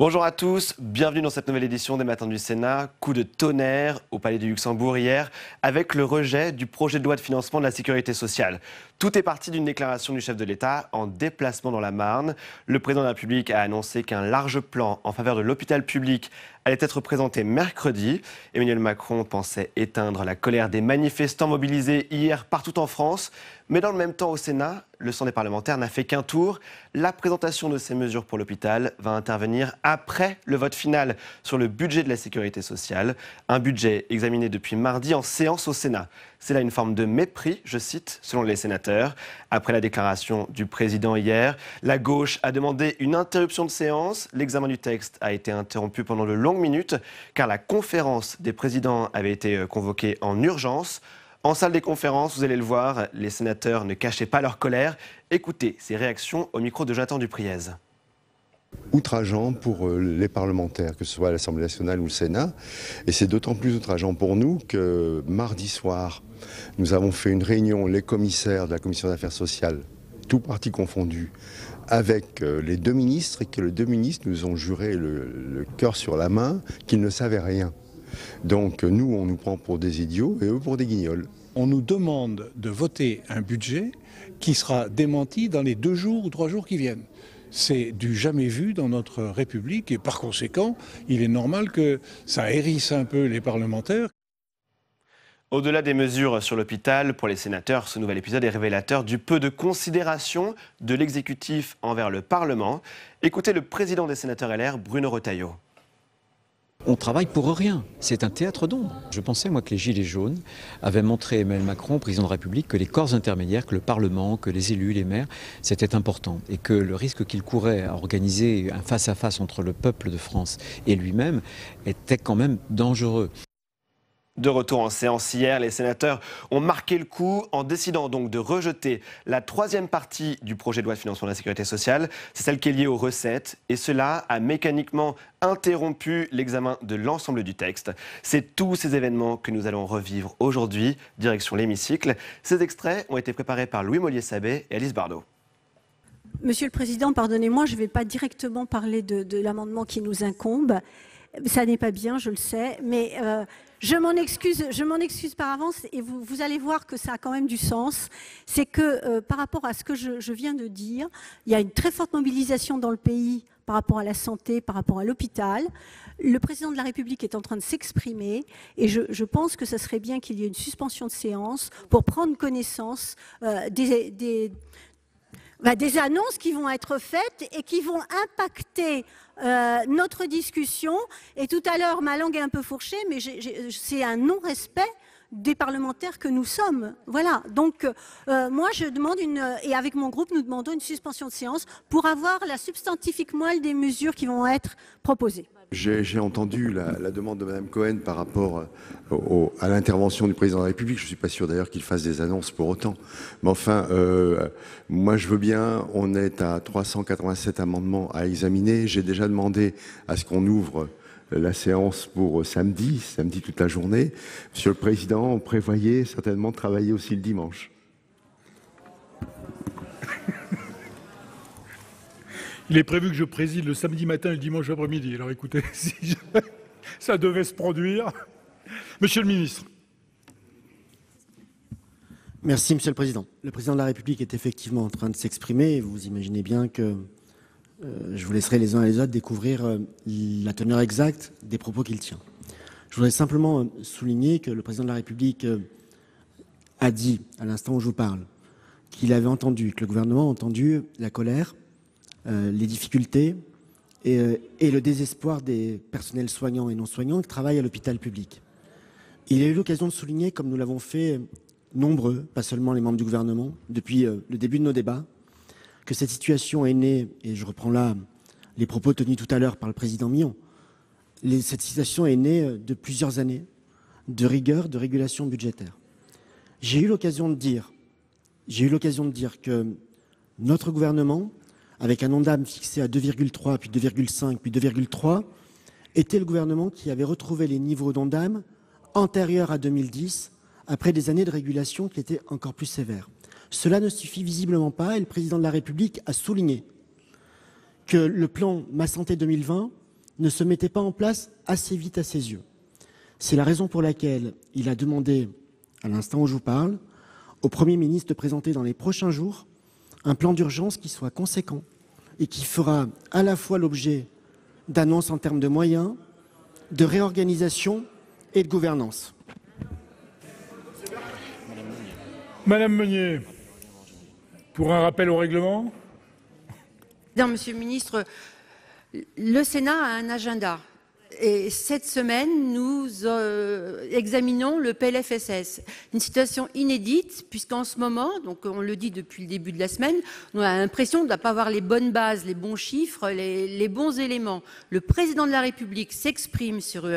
Bonjour à tous, bienvenue dans cette nouvelle édition des Matins du Sénat. Coup de tonnerre au Palais du Luxembourg hier avec le rejet du projet de loi de financement de la sécurité sociale. Tout est parti d'une déclaration du chef de l'État en déplacement dans la Marne. Le président de la République a annoncé qu'un large plan en faveur de l'hôpital public allait être présenté mercredi. Emmanuel Macron pensait éteindre la colère des manifestants mobilisés hier partout en France. Mais dans le même temps au Sénat, le sang des parlementaires n'a fait qu'un tour. La présentation de ces mesures pour l'hôpital va intervenir après le vote final sur le budget de la sécurité sociale. Un budget examiné depuis mardi en séance au Sénat. C'est là une forme de mépris, je cite, selon les sénateurs. Après la déclaration du président hier, la gauche a demandé une interruption de séance. L'examen du texte a été interrompu pendant de longues minutes car la conférence des présidents avait été convoquée en urgence. En salle des conférences, vous allez le voir, les sénateurs ne cachaient pas leur colère. Écoutez ces réactions au micro de Jonathan Dupriez. Outrageant pour les parlementaires, que ce soit à l'Assemblée nationale ou le Sénat. Et c'est d'autant plus outrageant pour nous que mardi soir, nous avons fait une réunion, les commissaires de la Commission des affaires sociales, tous partis confondus, avec les deux ministres, et que les deux ministres nous ont juré le cœur sur la main qu'ils ne savaient rien. Donc nous, on nous prend pour des idiots et eux pour des guignols. On nous demande de voter un budget qui sera démenti dans les 2 jours ou 3 jours qui viennent. C'est du jamais vu dans notre République et par conséquent, il est normal que ça hérisse un peu les parlementaires. Au-delà des mesures sur l'hôpital, pour les sénateurs, ce nouvel épisode est révélateur du peu de considération de l'exécutif envers le Parlement. Écoutez le président des sénateurs LR, Bruno Retailleau. On travaille pour rien, c'est un théâtre d'ombre. Je pensais, moi, que les Gilets jaunes avaient montré à Emmanuel Macron, président de la République, que les corps intermédiaires, que le Parlement, que les élus, les maires, c'était important. Et que le risque qu'il courait à organiser un face-à-face entre le peuple de France et lui-même était quand même dangereux. De retour en séance hier, les sénateurs ont marqué le coup en décidant donc de rejeter la troisième partie du projet de loi de financement de la sécurité sociale. C'est celle qui est liée aux recettes et cela a mécaniquement interrompu l'examen de l'ensemble du texte. C'est tous ces événements que nous allons revivre aujourd'hui, direction l'hémicycle. Ces extraits ont été préparés par Louis Mollier-Sabet et Alice Bardot. Monsieur le Président, pardonnez-moi, je ne vais pas directement parler de l'amendement qui nous incombe. Ça n'est pas bien, je le sais, mais je m'en excuse par avance et vous allez voir que ça a quand même du sens. C'est que par rapport à ce que je viens de dire, il y a une très forte mobilisation dans le pays par rapport à la santé, par rapport à l'hôpital. Le président de la République est en train de s'exprimer et je pense que ça serait bien qu'il y ait une suspension de séance pour prendre connaissance des annonces qui vont être faites et qui vont impacter notre discussion. Et tout à l'heure, ma langue est un peu fourchée, mais c'est un non-respect des parlementaires que nous sommes. Voilà. Donc, moi, je demande et avec mon groupe, nous demandons une suspension de séance pour avoir la substantifique moelle des mesures qui vont être proposées. J'ai entendu la demande de Mme Cohen par rapport à l'intervention du président de la République. Je ne suis pas sûr d'ailleurs qu'il fasse des annonces pour autant. Mais enfin, moi je veux bien, on est à 387 amendements à examiner. J'ai déjà demandé à ce qu'on ouvre la séance pour samedi toute la journée. Monsieur le Président, on prévoyait certainement travailler aussi le dimanche. Il est prévu que je préside le samedi matin et le dimanche après-midi. Alors écoutez, si ça devait se produire. Monsieur le ministre. Merci, Monsieur le Président. Le Président de la République est effectivement en train de s'exprimer. Vous imaginez bien que je vous laisserai les uns et les autres découvrir la teneur exacte des propos qu'il tient. Je voudrais simplement souligner que le Président de la République a dit, à l'instant où je vous parle, qu'il avait entendu, que le gouvernement a entendu la colère, les difficultés et le désespoir des personnels soignants et non soignants qui travaillent à l'hôpital public. Il a eu l'occasion de souligner, comme nous l'avons fait nombreux, pas seulement les membres du gouvernement, depuis le début de nos débats, que cette situation est née, et je reprends là les propos tenus tout à l'heure par le président Millon, cette situation est née de plusieurs années de rigueur, de régulation budgétaire. J'ai eu l'occasion de dire que notre gouvernement, avec un Ondam fixé à 2,3, puis 2,5, puis 2,3, était le gouvernement qui avait retrouvé les niveaux d'Ondam antérieurs à 2010, après des années de régulation qui étaient encore plus sévères. Cela ne suffit visiblement pas et le président de la République a souligné que le plan Ma Santé 2020 ne se mettait pas en place assez vite à ses yeux. C'est la raison pour laquelle il a demandé, à l'instant où je vous parle, au Premier ministre de présenter dans les prochains jours un plan d'urgence qui soit conséquent et qui fera à la fois l'objet d'annonces en termes de moyens, de réorganisation et de gouvernance. Madame Meunier, pour un rappel au règlement. Monsieur le ministre, le Sénat a un agenda. Et cette semaine, nous examinons le PLFSS. Une situation inédite, puisqu'en ce moment, donc on le dit depuis le début de la semaine, on a l'impression de ne pas avoir les bonnes bases, les bons chiffres, les bons éléments. Le président de la République s'exprime sur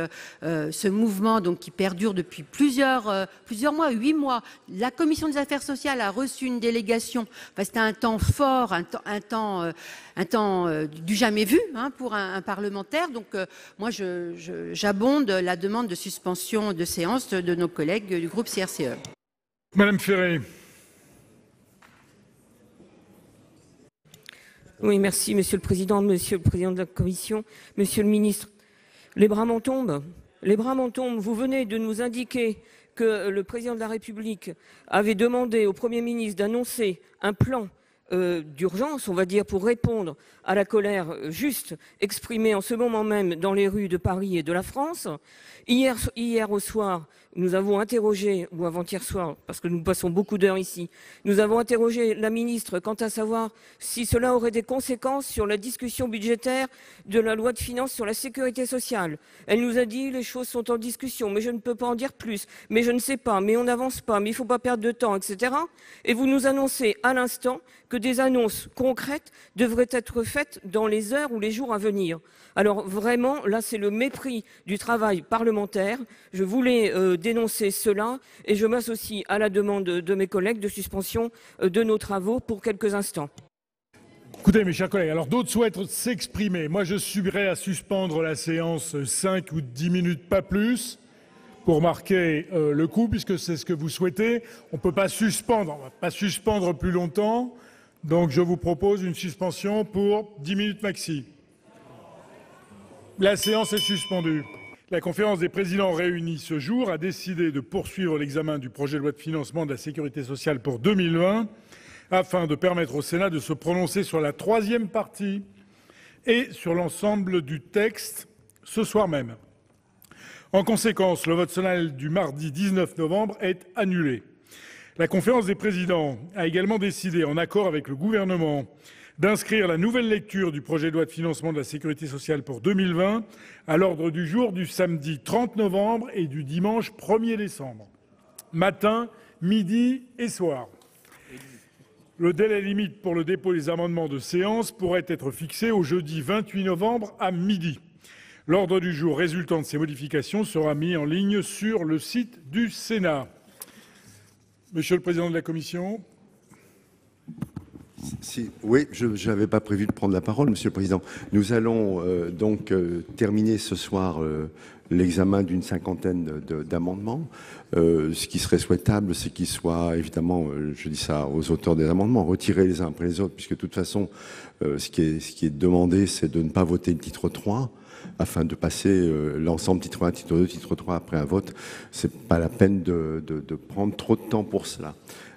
ce mouvement donc, qui perdure depuis plusieurs mois, 8 mois. La Commission des affaires sociales a reçu une délégation. Enfin, c'était un temps fort, un temps du jamais vu pour un parlementaire. Donc moi, j'abonde la demande de suspension de séance de nos collègues du groupe CRCE. Madame Ferré. Oui, merci, Monsieur le Président de la Commission, Monsieur le Ministre. Les bras m'en tombent. Les bras m'en tombent. Vous venez de nous indiquer que le Président de la République avait demandé au Premier ministre d'annoncer un plan d'urgence, on va dire, pour répondre à la colère juste exprimée en ce moment même dans les rues de Paris et de la France. Hier au soir, nous avons interrogé, ou avant-hier soir, parce que nous passons beaucoup d'heures ici, nous avons interrogé la ministre quant à savoir si cela aurait des conséquences sur la discussion budgétaire de la loi de finances sur la sécurité sociale. Elle nous a dit les choses sont en discussion, mais je ne peux pas en dire plus, mais je ne sais pas, mais on n'avance pas, mais il ne faut pas perdre de temps, etc. Et vous nous annoncez à l'instant que des annonces concrètes devraient être faites dans les heures ou les jours à venir. Alors vraiment, là, c'est le mépris du travail parlementaire. Je voulais dénoncer cela et je m'associe à la demande de mes collègues de suspension de nos travaux pour quelques instants. Écoutez, mes chers collègues, alors d'autres souhaitent s'exprimer. Moi, je suis prêt à suspendre la séance 5 ou 10 minutes, pas plus, pour marquer le coup, puisque c'est ce que vous souhaitez. On ne peut pas suspendre, on va pas suspendre plus longtemps. Donc, je vous propose une suspension pour 10 minutes maxi. La séance est suspendue. La conférence des présidents réunie ce jour a décidé de poursuivre l'examen du projet de loi de financement de la sécurité sociale pour 2020 afin de permettre au Sénat de se prononcer sur la troisième partie et sur l'ensemble du texte ce soir même. En conséquence, le vote solennel du mardi 19 novembre est annulé. La conférence des présidents a également décidé, en accord avec le gouvernement, d'inscrire la nouvelle lecture du projet de loi de financement de la sécurité sociale pour 2020 à l'ordre du jour du samedi 30 novembre et du dimanche 1er décembre, matin, midi et soir. Le délai limite pour le dépôt des amendements de séance pourrait être fixé au jeudi 28 novembre à midi. L'ordre du jour résultant de ces modifications sera mis en ligne sur le site du Sénat. Monsieur le Président de la Commission. Oui, je n'avais pas prévu de prendre la parole, Monsieur le Président. Nous allons donc terminer ce soir l'examen d'une cinquantaine d'amendements. Ce qui serait souhaitable, c'est qu'ils soient, évidemment, je dis ça aux auteurs des amendements, retirés les uns après les autres, puisque de toute façon, ce qui est demandé, c'est de ne pas voter le titre 3, afin de passer l'ensemble titre 1, titre 2, titre 3 après un vote. C'est pas la peine de prendre trop de temps pour cela.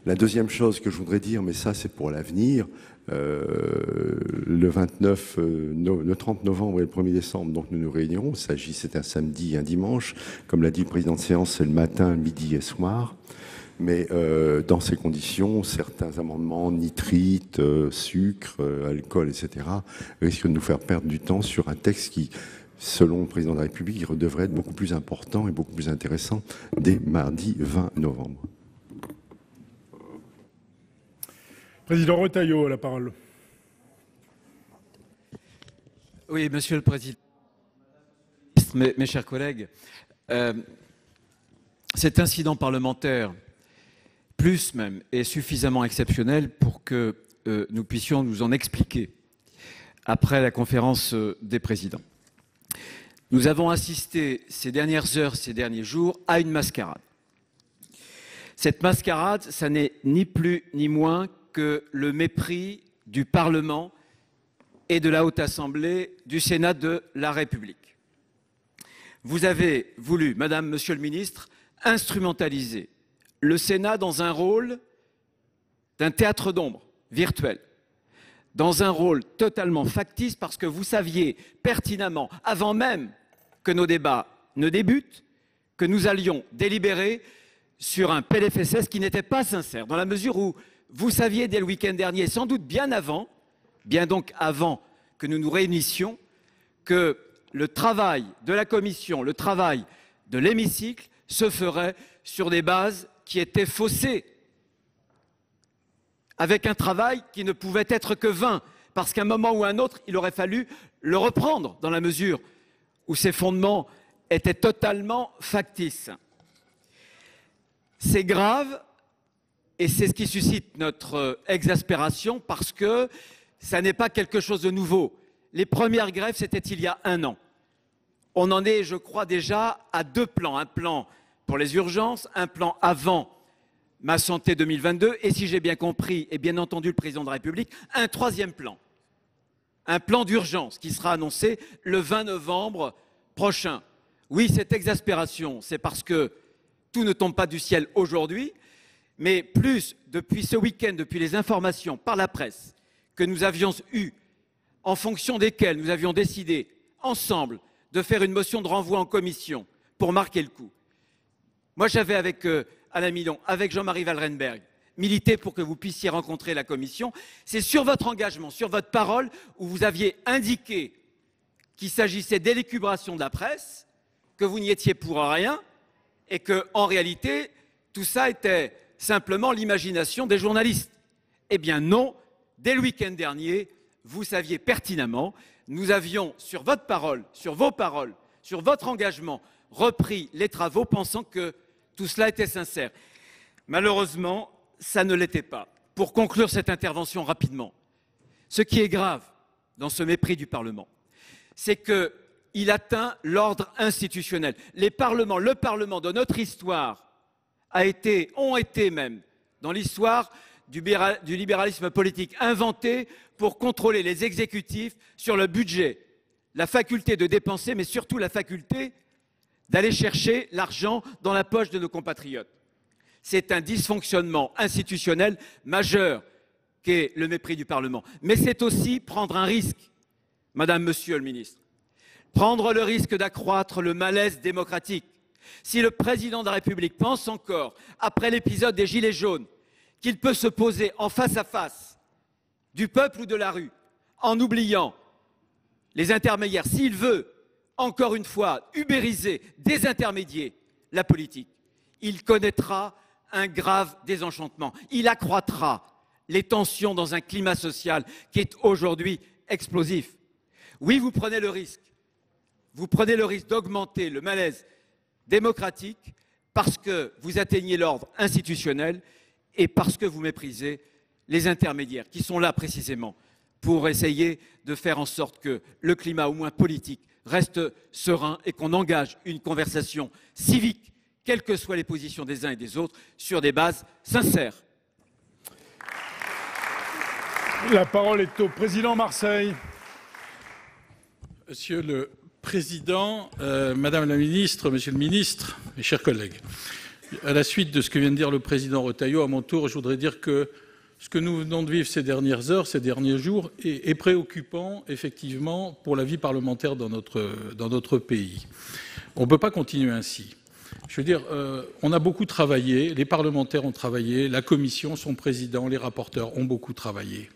La deuxième chose que je voudrais dire, mais ça c'est pour l'avenir, le 30 novembre et le 1er décembre, donc nous nous réunirons. C'est un samedi et un dimanche. Comme l'a dit le président de séance, c'est le matin, midi et soir. Mais dans ces conditions, certains amendements, nitrite, sucre, alcool, etc., risquent de nous faire perdre du temps sur un texte qui, selon le président de la République, devrait être beaucoup plus important et beaucoup plus intéressant dès mardi 20 novembre. Président Retailleau a la parole. Oui, Monsieur le Président, mes chers collègues, cet incident parlementaire, plus même, est suffisamment exceptionnel pour que nous puissions nous en expliquer après la conférence des présidents. Nous avons assisté ces dernières heures, ces derniers jours, à une mascarade. Cette mascarade, ça n'est ni plus ni moins que le mépris du Parlement et de la Haute Assemblée du Sénat de la République. Vous avez voulu, Madame, Monsieur le Ministre, instrumentaliser le Sénat dans un rôle d'un théâtre d'ombre virtuel, dans un rôle totalement factice, parce que vous saviez pertinemment, avant même que nos débats ne débutent, que nous allions délibérer sur un PLFSS qui n'était pas sincère, dans la mesure où vous saviez dès le week-end dernier, sans doute bien avant, bien donc avant que nous nous réunissions, que le travail de la commission, le travail de l'hémicycle se ferait sur des bases qui étaient faussées, avec un travail qui ne pouvait être que vain, parce qu'à un moment ou à un autre, il aurait fallu le reprendre, dans la mesure où ses fondements étaient totalement factices. C'est grave, et c'est ce qui suscite notre exaspération, parce que ça n'est pas quelque chose de nouveau. Les premières grèves, c'était il y a 1 an. On en est, je crois, déjà à 2 plans. Un plan pour les urgences, un plan avant Ma Santé 2022, et si j'ai bien compris, et bien entendu le Président de la République, un 3e plan. Un plan d'urgence qui sera annoncé le 20 novembre prochain. Oui, cette exaspération, c'est parce que tout ne tombe pas du ciel aujourd'hui, mais plus depuis ce week-end, depuis les informations par la presse que nous avions eues, en fonction desquelles nous avions décidé ensemble de faire une motion de renvoi en commission pour marquer le coup. Moi, j'avais avec Alain Milon, avec Jean-Marie Walrenberg, milité pour que vous puissiez rencontrer la commission. C'est sur votre engagement, sur votre parole, où vous aviez indiqué qu'il s'agissait d'élucubration de la presse, que vous n'y étiez pour rien, et que, en réalité, tout ça était simplement l'imagination des journalistes. Eh bien non, dès le week-end dernier, vous saviez pertinemment, nous avions, sur votre parole, sur vos paroles, sur votre engagement, repris les travaux pensant que tout cela était sincère. Malheureusement, ça ne l'était pas. Pour conclure cette intervention rapidement, ce qui est grave dans ce mépris du Parlement, c'est qu'il atteint l'ordre institutionnel. Le Parlement de notre histoire ont été même, dans l'histoire du libéralisme politique, inventés pour contrôler les exécutifs sur le budget, la faculté de dépenser, mais surtout la faculté d'aller chercher l'argent dans la poche de nos compatriotes. C'est un dysfonctionnement institutionnel majeur qu'est le mépris du Parlement. Mais c'est aussi prendre un risque, Madame, Monsieur le Ministre, prendre le risque d'accroître le malaise démocratique. Si le Président de la République pense encore, après l'épisode des Gilets jaunes, qu'il peut se poser en face à face du peuple ou de la rue, en oubliant les intermédiaires, s'il veut, encore une fois, ubériser, désintermédier la politique, il connaîtra un grave désenchantement. Il accroîtra les tensions dans un climat social qui est aujourd'hui explosif. Oui, vous prenez le risque d'augmenter le malaise démocratique parce que vous atteignez l'ordre institutionnel et parce que vous méprisez les intermédiaires qui sont là précisément pour essayer de faire en sorte que le climat, au moins politique, reste serein et qu'on engage une conversation civique, quelles que soient les positions des uns et des autres, sur des bases sincères. La parole est au président Marseille. Monsieur le Président, Madame la Ministre, Monsieur le Ministre, mes chers collègues, à la suite de ce que vient de dire le Président Retailleau, à mon tour, je voudrais dire que ce que nous venons de vivre ces dernières heures, ces derniers jours, est préoccupant, effectivement, pour la vie parlementaire dans notre pays. On ne peut pas continuer ainsi. Je veux dire, on a beaucoup travaillé, les parlementaires ont travaillé, la Commission, son président, les rapporteurs ont beaucoup travaillé.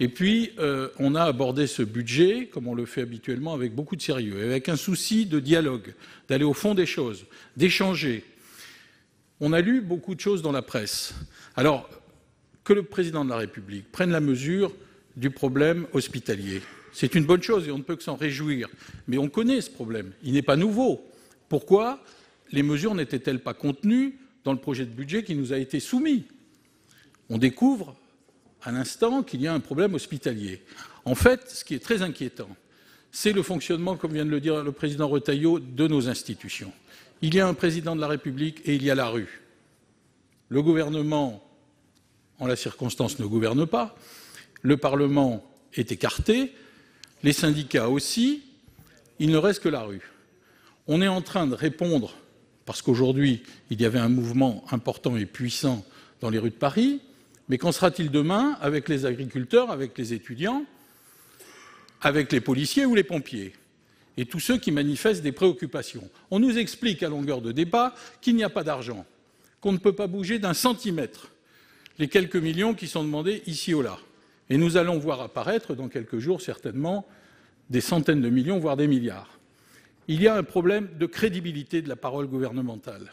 Et puis, on a abordé ce budget, comme on le fait habituellement, avec beaucoup de sérieux, avec un souci de dialogue, d'aller au fond des choses, d'échanger. On a lu beaucoup de choses dans la presse. Alors, que le Président de la République prenne la mesure du problème hospitalier, c'est une bonne chose et on ne peut que s'en réjouir. Mais on connaît ce problème, il n'est pas nouveau. Pourquoi les mesures n'étaient-elles pas contenues dans le projet de budget qui nous a été soumis? On découvre à l'instant qu'il y a un problème hospitalier. En fait, ce qui est très inquiétant, c'est le fonctionnement, comme vient de le dire le président Retailleau, de nos institutions. Il y a un président de la République et il y a la rue. Le gouvernement, en la circonstance, ne gouverne pas. Le Parlement est écarté. les syndicats aussi, il ne reste que la rue. On est en train de répondre, parce qu'aujourd'hui, il y avait un mouvement important et puissant dans les rues de Paris, mais qu'en sera-t-il demain avec les agriculteurs, avec les étudiants, avec les policiers ou les pompiers et tous ceux qui manifestent des préoccupations? On nous explique à longueur de débat qu'il n'y a pas d'argent, qu'on ne peut pas bouger d'un centimètre les quelques millions qui sont demandés ici ou là. Et nous allons voir apparaître dans quelques jours certainement des centaines de millions, voire des milliards. Il y a un problème de crédibilité de la parole gouvernementale.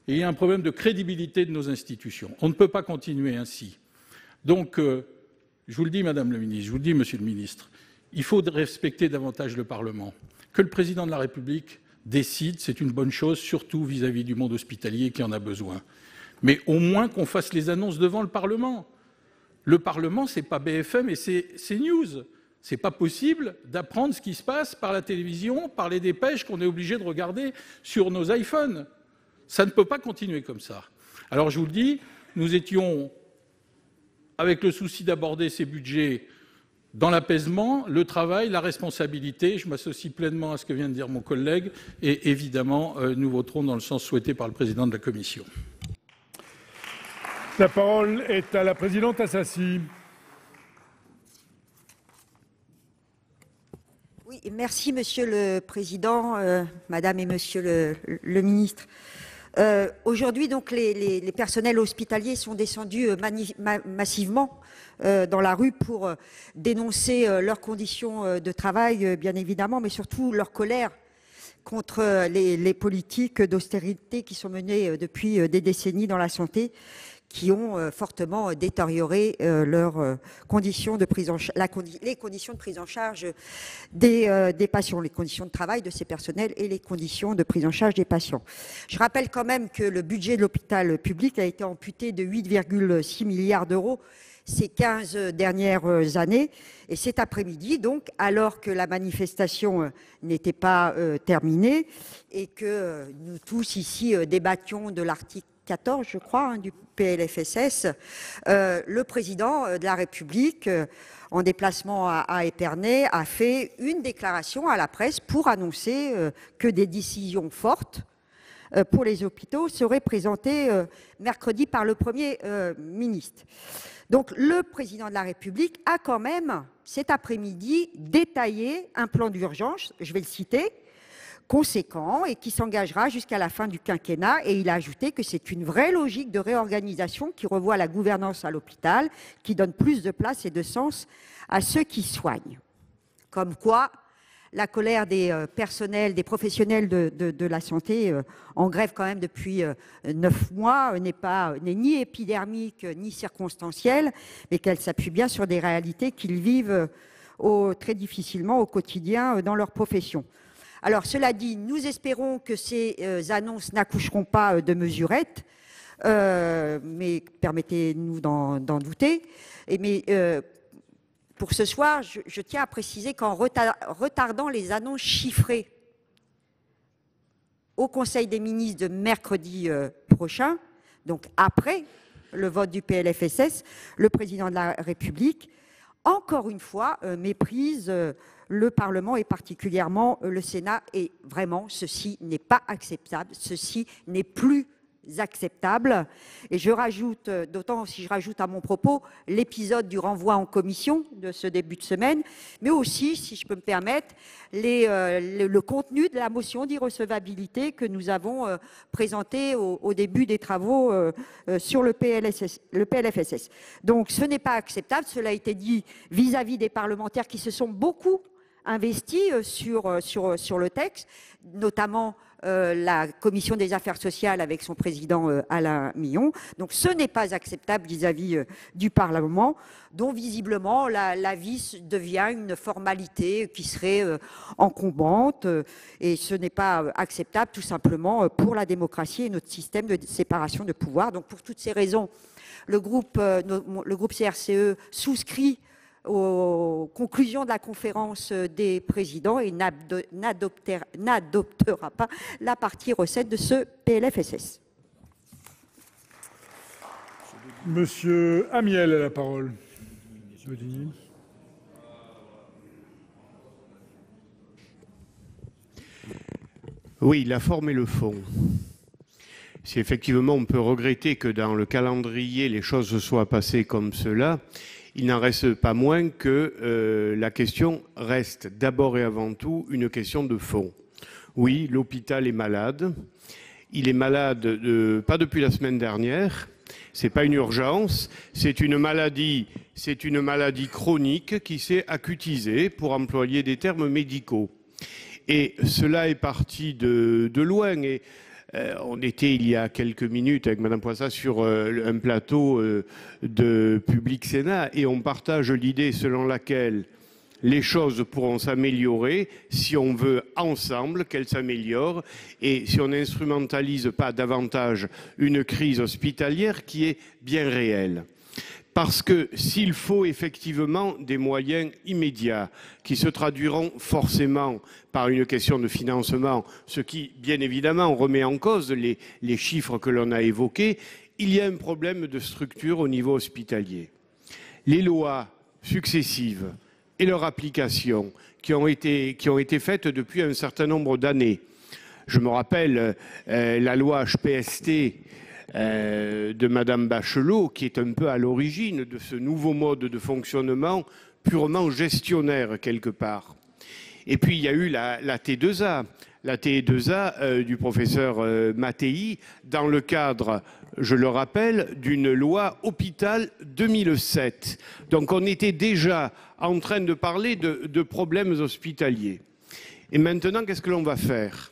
Et il y a un problème de crédibilité de nos institutions. On ne peut pas continuer ainsi. Donc, je vous le dis, Madame la Ministre, je vous le dis, Monsieur le Ministre, il faut respecter davantage le Parlement. Que le Président de la République décide, c'est une bonne chose, surtout vis-à-vis du monde hospitalier qui en a besoin. Mais au moins qu'on fasse les annonces devant le Parlement. Le Parlement, ce n'est pas BFM et c'est CNews. Ce n'est pas possible d'apprendre ce qui se passe par la télévision, par les dépêches qu'on est obligé de regarder sur nos iPhones. Ça ne peut pas continuer comme ça. Alors je vous le dis, nous étions avec le souci d'aborder ces budgets dans l'apaisement, le travail, la responsabilité. Je m'associe pleinement à ce que vient de dire mon collègue et évidemment, nous voterons dans le sens souhaité par le président de la Commission. La parole est à la présidente Assassi. Oui, merci Monsieur le Président, Madame et Monsieur le Ministre. Aujourd'hui, donc, les personnels hospitaliers sont descendus massivement dans la rue pour dénoncer leurs conditions de travail, bien évidemment, mais surtout leur colère contre les politiques d'austérité qui sont menées depuis des décennies dans la santé, qui ont fortement détérioré leurs conditions de prise en les conditions de prise en charge des patients, les conditions de travail de ces personnels et les conditions de prise en charge des patients. Je rappelle quand même que le budget de l'hôpital public a été amputé de 8,6 milliards d'euros ces 15 dernières années. Et cet après-midi, donc, alors que la manifestation n'était pas terminée et que nous tous ici débattions de l'article 14, je crois, du PLFSS, le président de la République, en déplacement à Épernay, a fait une déclaration à la presse pour annoncer que des décisions fortes pour les hôpitaux seraient présentées mercredi par le Premier ministre. Donc le président de la République a quand même, cet après-midi, détaillé un plan d'urgence, je vais le citer, conséquent et qui s'engagera jusqu'à la fin du quinquennat. Et il a ajouté que c'est une vraie logique de réorganisation qui revoit la gouvernance à l'hôpital, qui donne plus de place et de sens à ceux qui soignent. Comme quoi, la colère des personnels, des professionnels de la santé en grève quand même depuis 9 mois n'est ni épidermique ni circonstancielle, mais qu'elle s'appuie bien sur des réalités qu'ils vivent très difficilement au quotidien dans leur profession. Alors, cela dit, nous espérons que ces annonces n'accoucheront pas de mesurettes, mais permettez-nous d'en douter. Pour ce soir, je tiens à préciser qu'en retardant les annonces chiffrées au Conseil des ministres de mercredi prochain, donc après le vote du PLFSS, le président de la République, encore une fois, méprise le Parlement et particulièrement le Sénat. Et vraiment, ceci n'est pas acceptable, ceci n'est plus acceptable. Et je rajoute, d'autant si je rajoute à mon propos l'épisode du renvoi en commission de ce début de semaine, mais aussi, si je peux me permettre, le contenu de la motion d'irrecevabilité que nous avons présentée au début des travaux sur le PLFSS. Donc ce n'est pas acceptable, cela a été dit vis-à-vis des parlementaires qui se sont beaucoup investis sur le texte, notamment la Commission des affaires sociales avec son président Alain Millon. Donc ce n'est pas acceptable vis-à-vis du Parlement, dont visiblement l'avis devient une formalité qui serait encombrante, et ce n'est pas acceptable tout simplement pour la démocratie et notre système de séparation de pouvoir. Donc pour toutes ces raisons, le groupe CRCE souscrit aux conclusions de la conférence des présidents et n'adoptera pas la partie recette de ce PLFSS. Monsieur Amiel a la parole. Oui, la forme et le fond. Si effectivement on peut regretter que dans le calendrier les choses se soient passées comme cela, il n'en reste pas moins que la question reste d'abord et avant tout une question de fond. Oui, l'hôpital est malade. Il est malade pas depuis la semaine dernière. C'est pas une urgence, c'est une maladie chronique qui s'est acutisée, pour employer des termes médicaux. Et cela est parti de loin. Et on était il y a quelques minutes avec Mme Poissat sur un plateau de Public Sénat, et on partage l'idée selon laquelle les choses pourront s'améliorer si on veut ensemble qu'elles s'améliorent et si on n'instrumentalise pas davantage une crise hospitalière qui est bien réelle. Parce que s'il faut effectivement des moyens immédiats qui se traduiront forcément par une question de financement, ce qui, bien évidemment, remet en cause les chiffres que l'on a évoqués, il y a un problème de structure au niveau hospitalier. Les lois successives et leur application qui ont été faites depuis un certain nombre d'années. Je me rappelle la loi HPST de Madame Bachelot, qui est un peu à l'origine de ce nouveau mode de fonctionnement purement gestionnaire quelque part. Et puis il y a eu la T2A. La T2A du professeur Mattei, dans le cadre, je le rappelle, d'une loi Hôpital 2007. Donc on était déjà en train de parler de problèmes hospitaliers. Et maintenant, qu'est-ce que l'on va faire?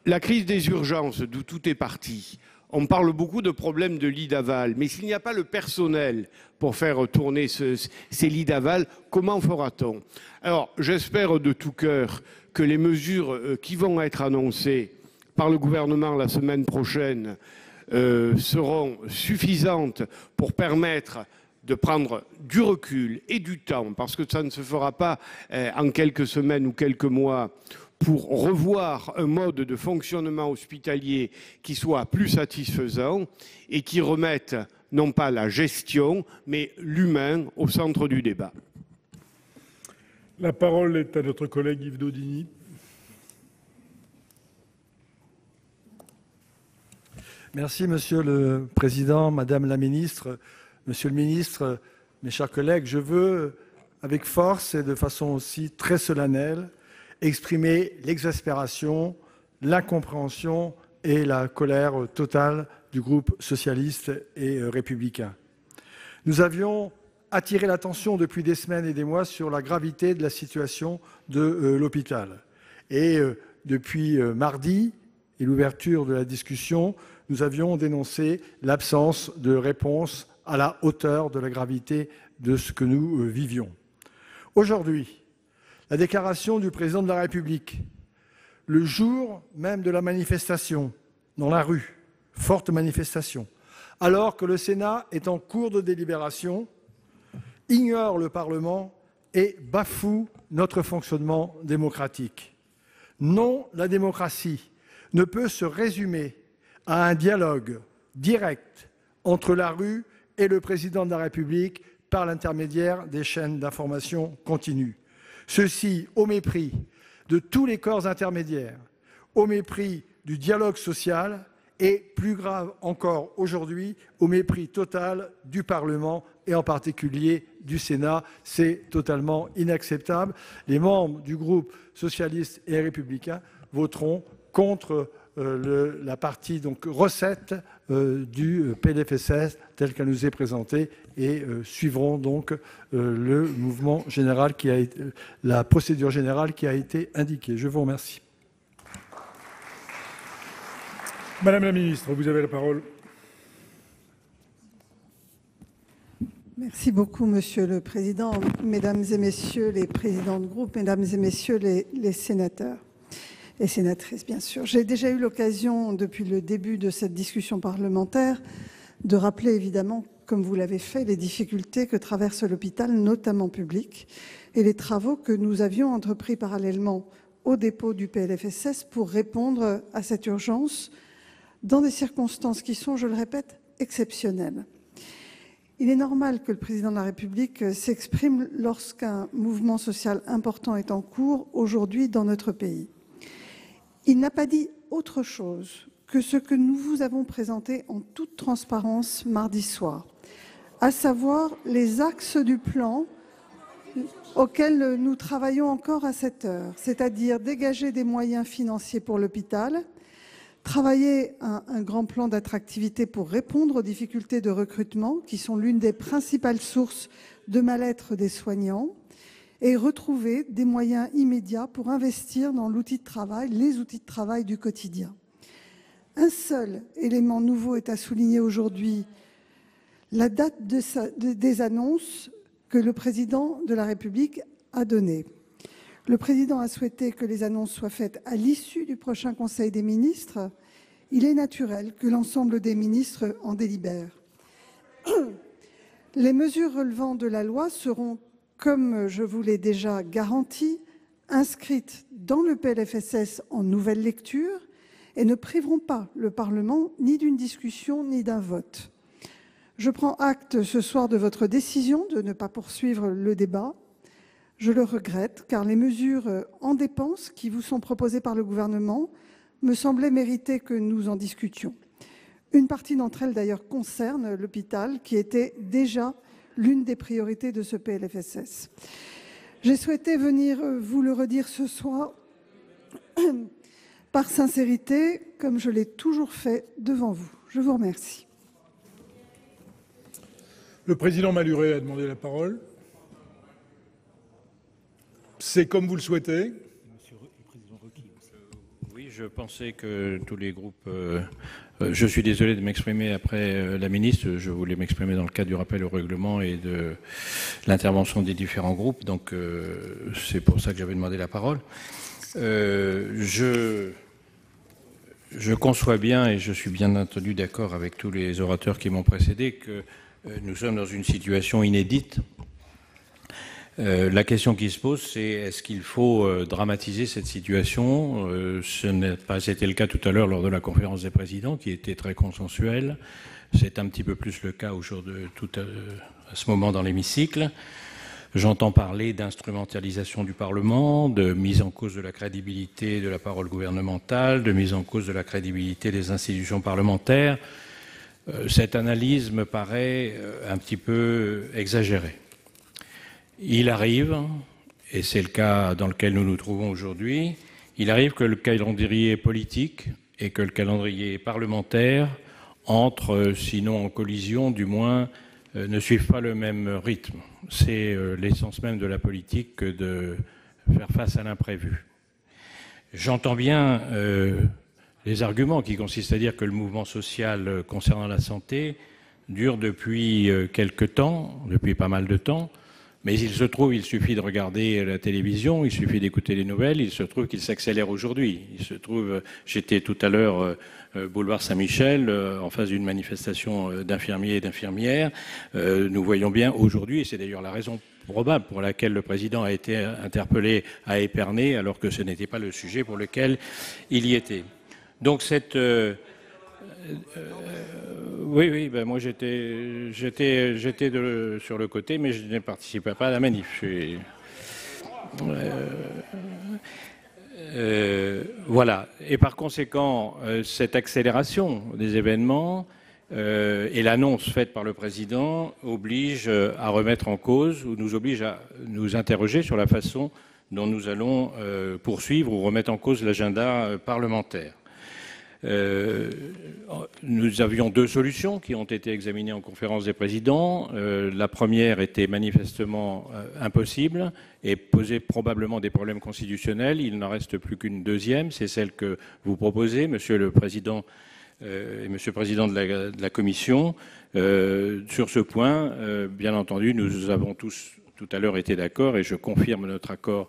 La crise des urgences, d'où tout est parti. On parle beaucoup de problèmes de lits d'aval, mais s'il n'y a pas le personnel pour faire tourner ces lits d'aval, comment fera-t-on? Alors, j'espère de tout cœur que les mesures qui vont être annoncées par le gouvernement la semaine prochaine seront suffisantes pour permettre de prendre du recul et du temps, parce que ça ne se fera pas en quelques semaines ou quelques mois, pour revoir un mode de fonctionnement hospitalier qui soit plus satisfaisant et qui remette non pas la gestion, mais l'humain au centre du débat. La parole est à notre collègue Yves Daudigny. Merci, Monsieur le Président, Madame la Ministre, Monsieur le Ministre, mes chers collègues. Je veux, avec force et de façon aussi très solennelle, exprimer l'exaspération, l'incompréhension et la colère totale du groupe socialiste et républicain. Nous avions attiré l'attention depuis des semaines et des mois sur la gravité de la situation de l'hôpital. Et depuis mardi et l'ouverture de la discussion, nous avions dénoncé l'absence de réponse à la hauteur de la gravité de ce que nous vivions. Aujourd'hui, la déclaration du président de la République, le jour même de la manifestation, dans la rue, forte manifestation, alors que le Sénat est en cours de délibération, ignore le Parlement et bafoue notre fonctionnement démocratique. Non, la démocratie ne peut se résumer à un dialogue direct entre la rue et le président de la République par l'intermédiaire des chaînes d'information continue. Ceci au mépris de tous les corps intermédiaires, au mépris du dialogue social et, plus grave encore aujourd'hui, au mépris total du Parlement et en particulier du Sénat. C'est totalement inacceptable. Les membres du groupe socialiste et républicain voteront contre la partie donc recette du PLFSS telle qu'elle nous est présentée et suivront donc le mouvement général la procédure générale qui a été indiquée. Je vous remercie. Madame la Ministre, vous avez la parole. Merci beaucoup, Monsieur le Président, Mesdames et Messieurs les présidents de groupe, Mesdames et Messieurs les sénateurs et sénatrices, bien sûr. J'ai déjà eu l'occasion, depuis le début de cette discussion parlementaire, de rappeler évidemment, comme vous l'avez fait, les difficultés que traverse l'hôpital, notamment public, et les travaux que nous avions entrepris parallèlement au dépôt du PLFSS pour répondre à cette urgence dans des circonstances qui sont, je le répète, exceptionnelles. Il est normal que le Président de la République s'exprime lorsqu'un mouvement social important est en cours aujourd'hui dans notre pays. Il n'a pas dit autre chose que ce que nous vous avons présenté en toute transparence mardi soir, à savoir les axes du plan auxquels nous travaillons encore à cette heure, c'est-à-dire dégager des moyens financiers pour l'hôpital, travailler un grand plan d'attractivité pour répondre aux difficultés de recrutement, qui sont l'une des principales sources de mal-être des soignants, et retrouver des moyens immédiats pour investir dans l'outil de travail, les outils de travail du quotidien. Un seul élément nouveau est à souligner aujourd'hui, la date des annonces que le président de la République a données. Le président a souhaité que les annonces soient faites à l'issue du prochain Conseil des ministres. Il est naturel que l'ensemble des ministres en délibèrent. Les mesures relevant de la loi seront, comme je vous l'ai déjà garanti, inscrites dans le PLFSS en nouvelle lecture et ne priveront pas le Parlement ni d'une discussion ni d'un vote. Je prends acte ce soir de votre décision de ne pas poursuivre le débat. Je le regrette, car les mesures en dépenses qui vous sont proposées par le gouvernement me semblaient mériter que nous en discutions. Une partie d'entre elles, d'ailleurs, concerne l'hôpital, qui était déjà l'une des priorités de ce PLFSS. J'ai souhaité venir vous le redire ce soir par sincérité, comme je l'ai toujours fait devant vous. Je vous remercie. Le président Malhuret a demandé la parole. C'est comme vous le souhaitez. Oui, je pensais que tous les groupes... je suis désolé de m'exprimer après la ministre. Je voulais m'exprimer dans le cadre du rappel au règlement et de l'intervention des différents groupes. Donc, c'est pour ça que j'avais demandé la parole. Je conçois bien, et je suis bien entendu d'accord avec tous les orateurs qui m'ont précédé, que nous sommes dans une situation inédite. La question qui se pose, c'est est-ce qu'il faut dramatiser cette situation? Ce n'a pas été le cas tout à l'heure lors de la conférence des présidents, qui était très consensuelle. C'est un petit peu plus le cas aujourd'hui, à ce moment dans l'hémicycle. J'entends parler d'instrumentalisation du Parlement, de mise en cause de la crédibilité de la parole gouvernementale, de mise en cause de la crédibilité des institutions parlementaires. Cette analyse me paraît un petit peu exagérée. Il arrive, et c'est le cas dans lequel nous nous trouvons aujourd'hui, il arrive que le calendrier politique et que le calendrier parlementaire entrent, sinon en collision, du moins ne suivent pas le même rythme. C'est l'essence même de la politique que de faire face à l'imprévu. J'entends bien les arguments qui consistent à dire que le mouvement social concernant la santé dure depuis quelque temps, depuis pas mal de temps, mais il se trouve, il suffit de regarder la télévision, il suffit d'écouter les nouvelles, il se trouve qu'il s'accélère aujourd'hui. Il se trouve, j'étais tout à l'heure boulevard Saint-Michel, en face d'une manifestation d'infirmiers et d'infirmières. Nous voyons bien aujourd'hui, et c'est d'ailleurs la raison probable pour laquelle le président a été interpellé à Épernay, alors que ce n'était pas le sujet pour lequel il y était. Donc cette... oui, ben moi j'étais sur le côté, mais je ne participais pas à la manif. Voilà. Et par conséquent, cette accélération des événements et l'annonce faite par le président oblige à remettre en cause, ou nous oblige à nous interroger sur la façon dont nous allons poursuivre ou remettre en cause l'agenda parlementaire. Nous avions deux solutions qui ont été examinées en conférence des présidents. La première était manifestement impossible et posait probablement des problèmes constitutionnels. Il n'en reste plus qu'une deuxième, c'est celle que vous proposez, Monsieur le Président et Monsieur le Président de la Commission. Sur ce point, bien entendu, nous avons tous tout à l'heure été d'accord, et je confirme notre accord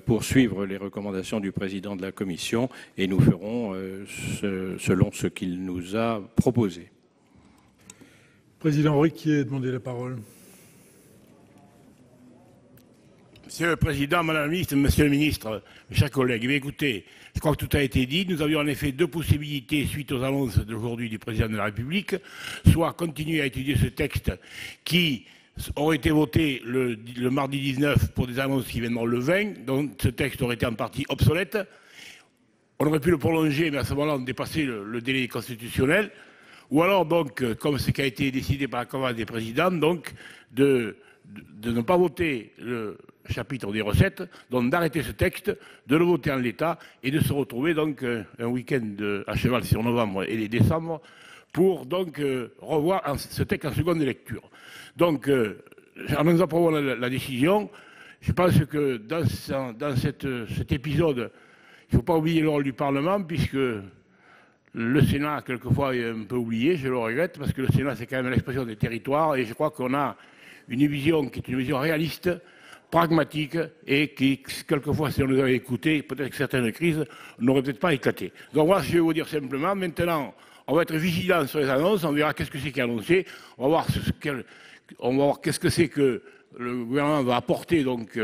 pour suivre les recommandations du président de la Commission, et nous ferons selon ce qu'il nous a proposé. Président Riquier a demandé la parole. Monsieur le Président, Madame la Ministre, Monsieur le Ministre, mes chers collègues, écoutez, je crois que tout a été dit. Nous avions en effet deux possibilités suite aux annonces d'aujourd'hui du Président de la République, soit continuer à étudier ce texte qui aurait été voté le mardi 19 pour des annonces qui viendront le 20, donc ce texte aurait été en partie obsolète, on aurait pu le prolonger, mais à ce moment-là, on dépassait le délai constitutionnel. Ou alors, donc, comme ce qui a été décidé par la Conférence des présidents, donc, de ne pas voter le chapitre des recettes, donc d'arrêter ce texte, de le voter en l'état et de se retrouver donc un week-end à cheval sur novembre et décembre pour donc revoir ce texte en seconde lecture. Donc, en nous approuvant la décision, je pense que dans cet épisode, il ne faut pas oublier le rôle du Parlement, puisque le Sénat, quelquefois, est un peu oublié, je le regrette, parce que le Sénat, c'est quand même l'expression des territoires, et je crois qu'on a une vision qui est une vision réaliste, pragmatique, et qui, quelquefois, si on nous avait écouté, peut-être que certaines crises n'auraient peut-être pas éclaté. Donc voilà ce que je vais vous dire simplement. Maintenant, on va être vigilant sur les annonces, on verra qu'est-ce que c'est qui est annoncé, on va voir qu'est-ce que c'est que le gouvernement va apporter donc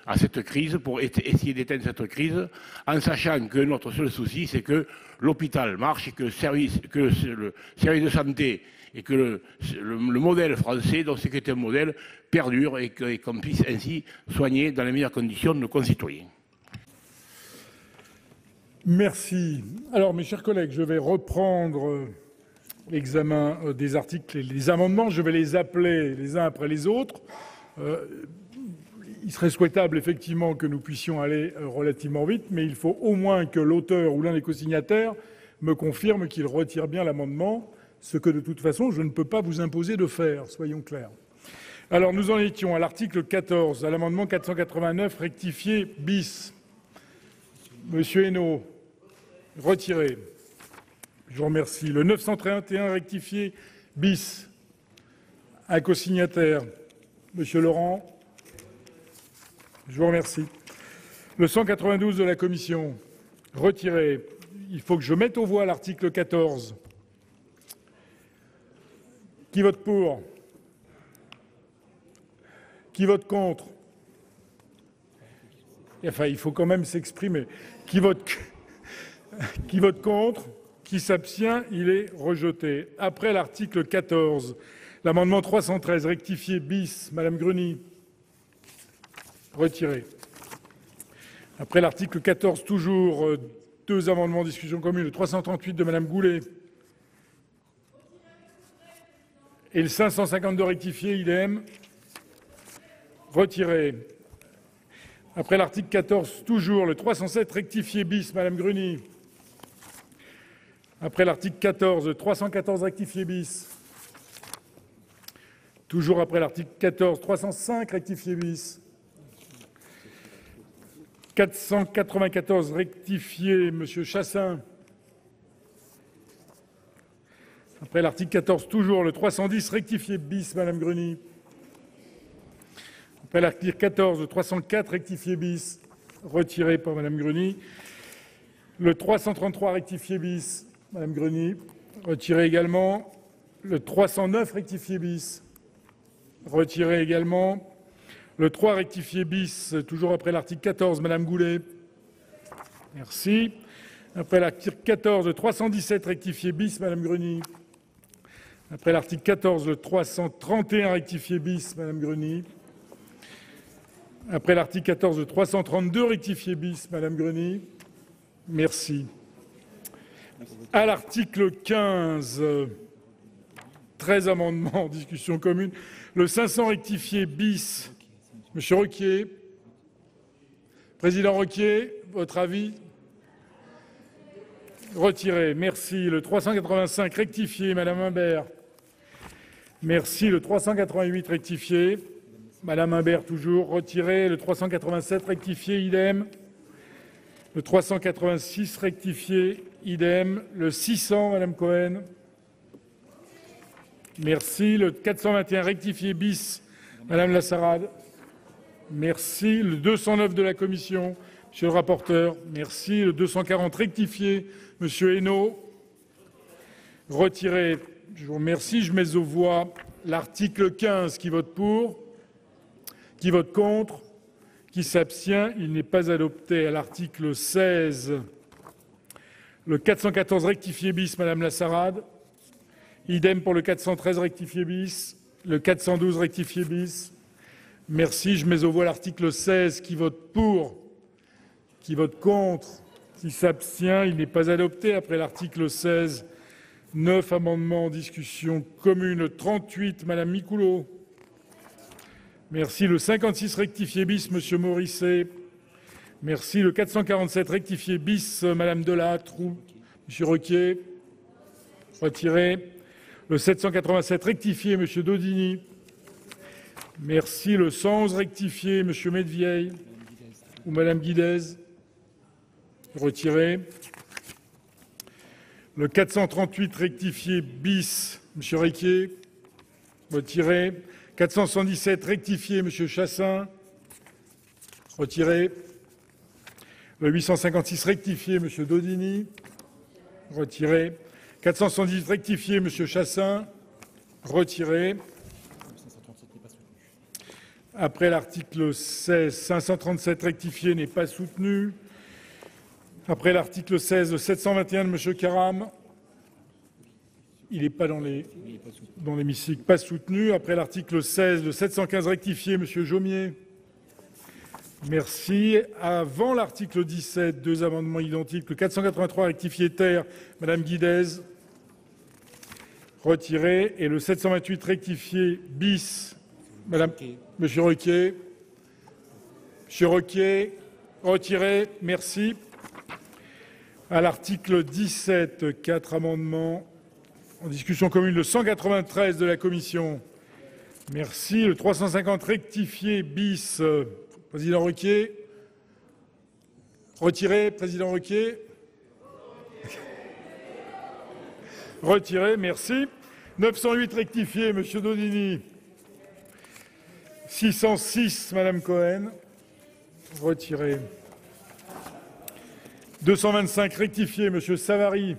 à cette crise pour essayer d'éteindre cette crise, en sachant que notre seul souci, c'est que l'hôpital marche et que le service de santé et que le modèle français, donc c'est qui est un modèle, perdure et qu'on puisse ainsi soigner dans les meilleures conditions nos concitoyens. Merci. Alors, mes chers collègues, je vais reprendre l'examen des articles et des amendements. Je vais les appeler les uns après les autres. Il serait souhaitable effectivement que nous puissions aller relativement vite, mais il faut au moins que l'auteur ou l'un des co-signataires me confirme qu'il retire bien l'amendement, ce que de toute façon je ne peux pas vous imposer de faire, soyons clairs. Alors nous en étions à l'article 14, à l'amendement 489 rectifié bis. Monsieur Hainaut, retiré. Je vous remercie. Le 931 rectifié bis. Un co-signataire. Monsieur Laurent, je vous remercie. Le 192 de la Commission, retiré. Il faut que je mette aux voix l'article 14. Qui vote pour? Qui vote contre? Enfin, il faut quand même s'exprimer. Qui vote contre? Qui s'abstient? Il est rejeté. Après l'article 14, l'amendement 313 rectifié bis, Madame Gruny, retiré. Après l'article 14, toujours deux amendements en discussion commune, le 338 de Madame Goulet et le 552 rectifié, idem, retiré. Après l'article 14, toujours le 307 rectifié bis, Madame Gruny. Après l'article 14, 314 rectifié bis. Toujours après l'article 14, 305 rectifié bis. 494 rectifié, Monsieur Chassaing. Après l'article 14, toujours le 310 rectifié bis, Madame Gruny. Après l'article 14, le 304 rectifié bis, retiré par Madame Gruny. Le 333 rectifié bis, Madame Gruny, retiré également. Le 309 rectifié bis, retiré également. Le 3 rectifié bis, toujours après l'article 14, Madame Goulet. Merci. Après l'article 14, le 317 rectifié bis, Madame Gruny. Après l'article 14, le 331 rectifié bis, Madame Gruny. Après l'article 14, le 332 rectifié bis, Madame Gruny. Merci. À l'article 15, 13 amendements en discussion commune. Le 500 rectifié bis, Monsieur Requier. Président Requier, votre avis? Retiré. Merci. Le 385 rectifié, Madame Imbert. Merci. Le 388 rectifié, Madame Imbert toujours. Retiré. Le 387 rectifié, idem. Le 386 rectifié, idem. Le 600, Madame Cohen. Merci. Le 421 rectifié bis, Madame Lassarade. Merci. Le 209 de la Commission, Monsieur le rapporteur. Merci. Le 240 rectifié, Monsieur Hainaut. Retiré. Je vous remercie. Je mets aux voix l'article 15. Qui vote pour? Qui vote contre? Qui s'abstient? Il n'est pas adopté. À l'article 16, le 414 rectifié bis, Madame Lassarade. Idem pour le 413 rectifié bis. Le 412 rectifié bis. Merci. Je mets aux voix l'article 16. Qui vote pour? Qui vote contre? Qui s'abstient, il n'est pas adopté. Après l'article 16, 9 amendements en discussion commune. Le 38, Madame Micouleau. Merci. Le 56 rectifié bis, Monsieur Morisset. Merci. Le 447 rectifié bis, Madame Delattre ou Monsieur Requier. Retiré. Le 787 rectifié, Monsieur Daudigny. Merci. Le 111 rectifié, Monsieur Medvieille ou Madame Guidez. Retiré. Le 438 rectifié bis, Monsieur Requier. Retiré. 477 rectifié, Monsieur Chassaing. Retiré. Le 856 rectifié, Monsieur Daudigny. Retiré. 478 rectifié, Monsieur Chassaing. Retiré. Après l'article 16, 537 rectifié n'est pas soutenu. Après l'article 16, le 721 de M. Karam. Il n'est pas dans l'hémicycle, pas soutenu. Après l'article 16, le 715 rectifié, M. Jomier. Merci. Avant l'article 17, deux amendements identiques. Le 483 rectifié terre, Mme Guidez. Retiré. Et le 728 rectifié bis, M. Requier. M. Requier. Retiré. Merci. À l'article 17, 4 amendements en discussion commune. Le 193 de la Commission. Merci. Le 350 rectifié bis, Président Requier. Retiré, Président Requier. Retiré, merci. 908 rectifié, Monsieur Daudigny. 606, Madame Cohen. Retiré. 225 rectifié, Monsieur Savary.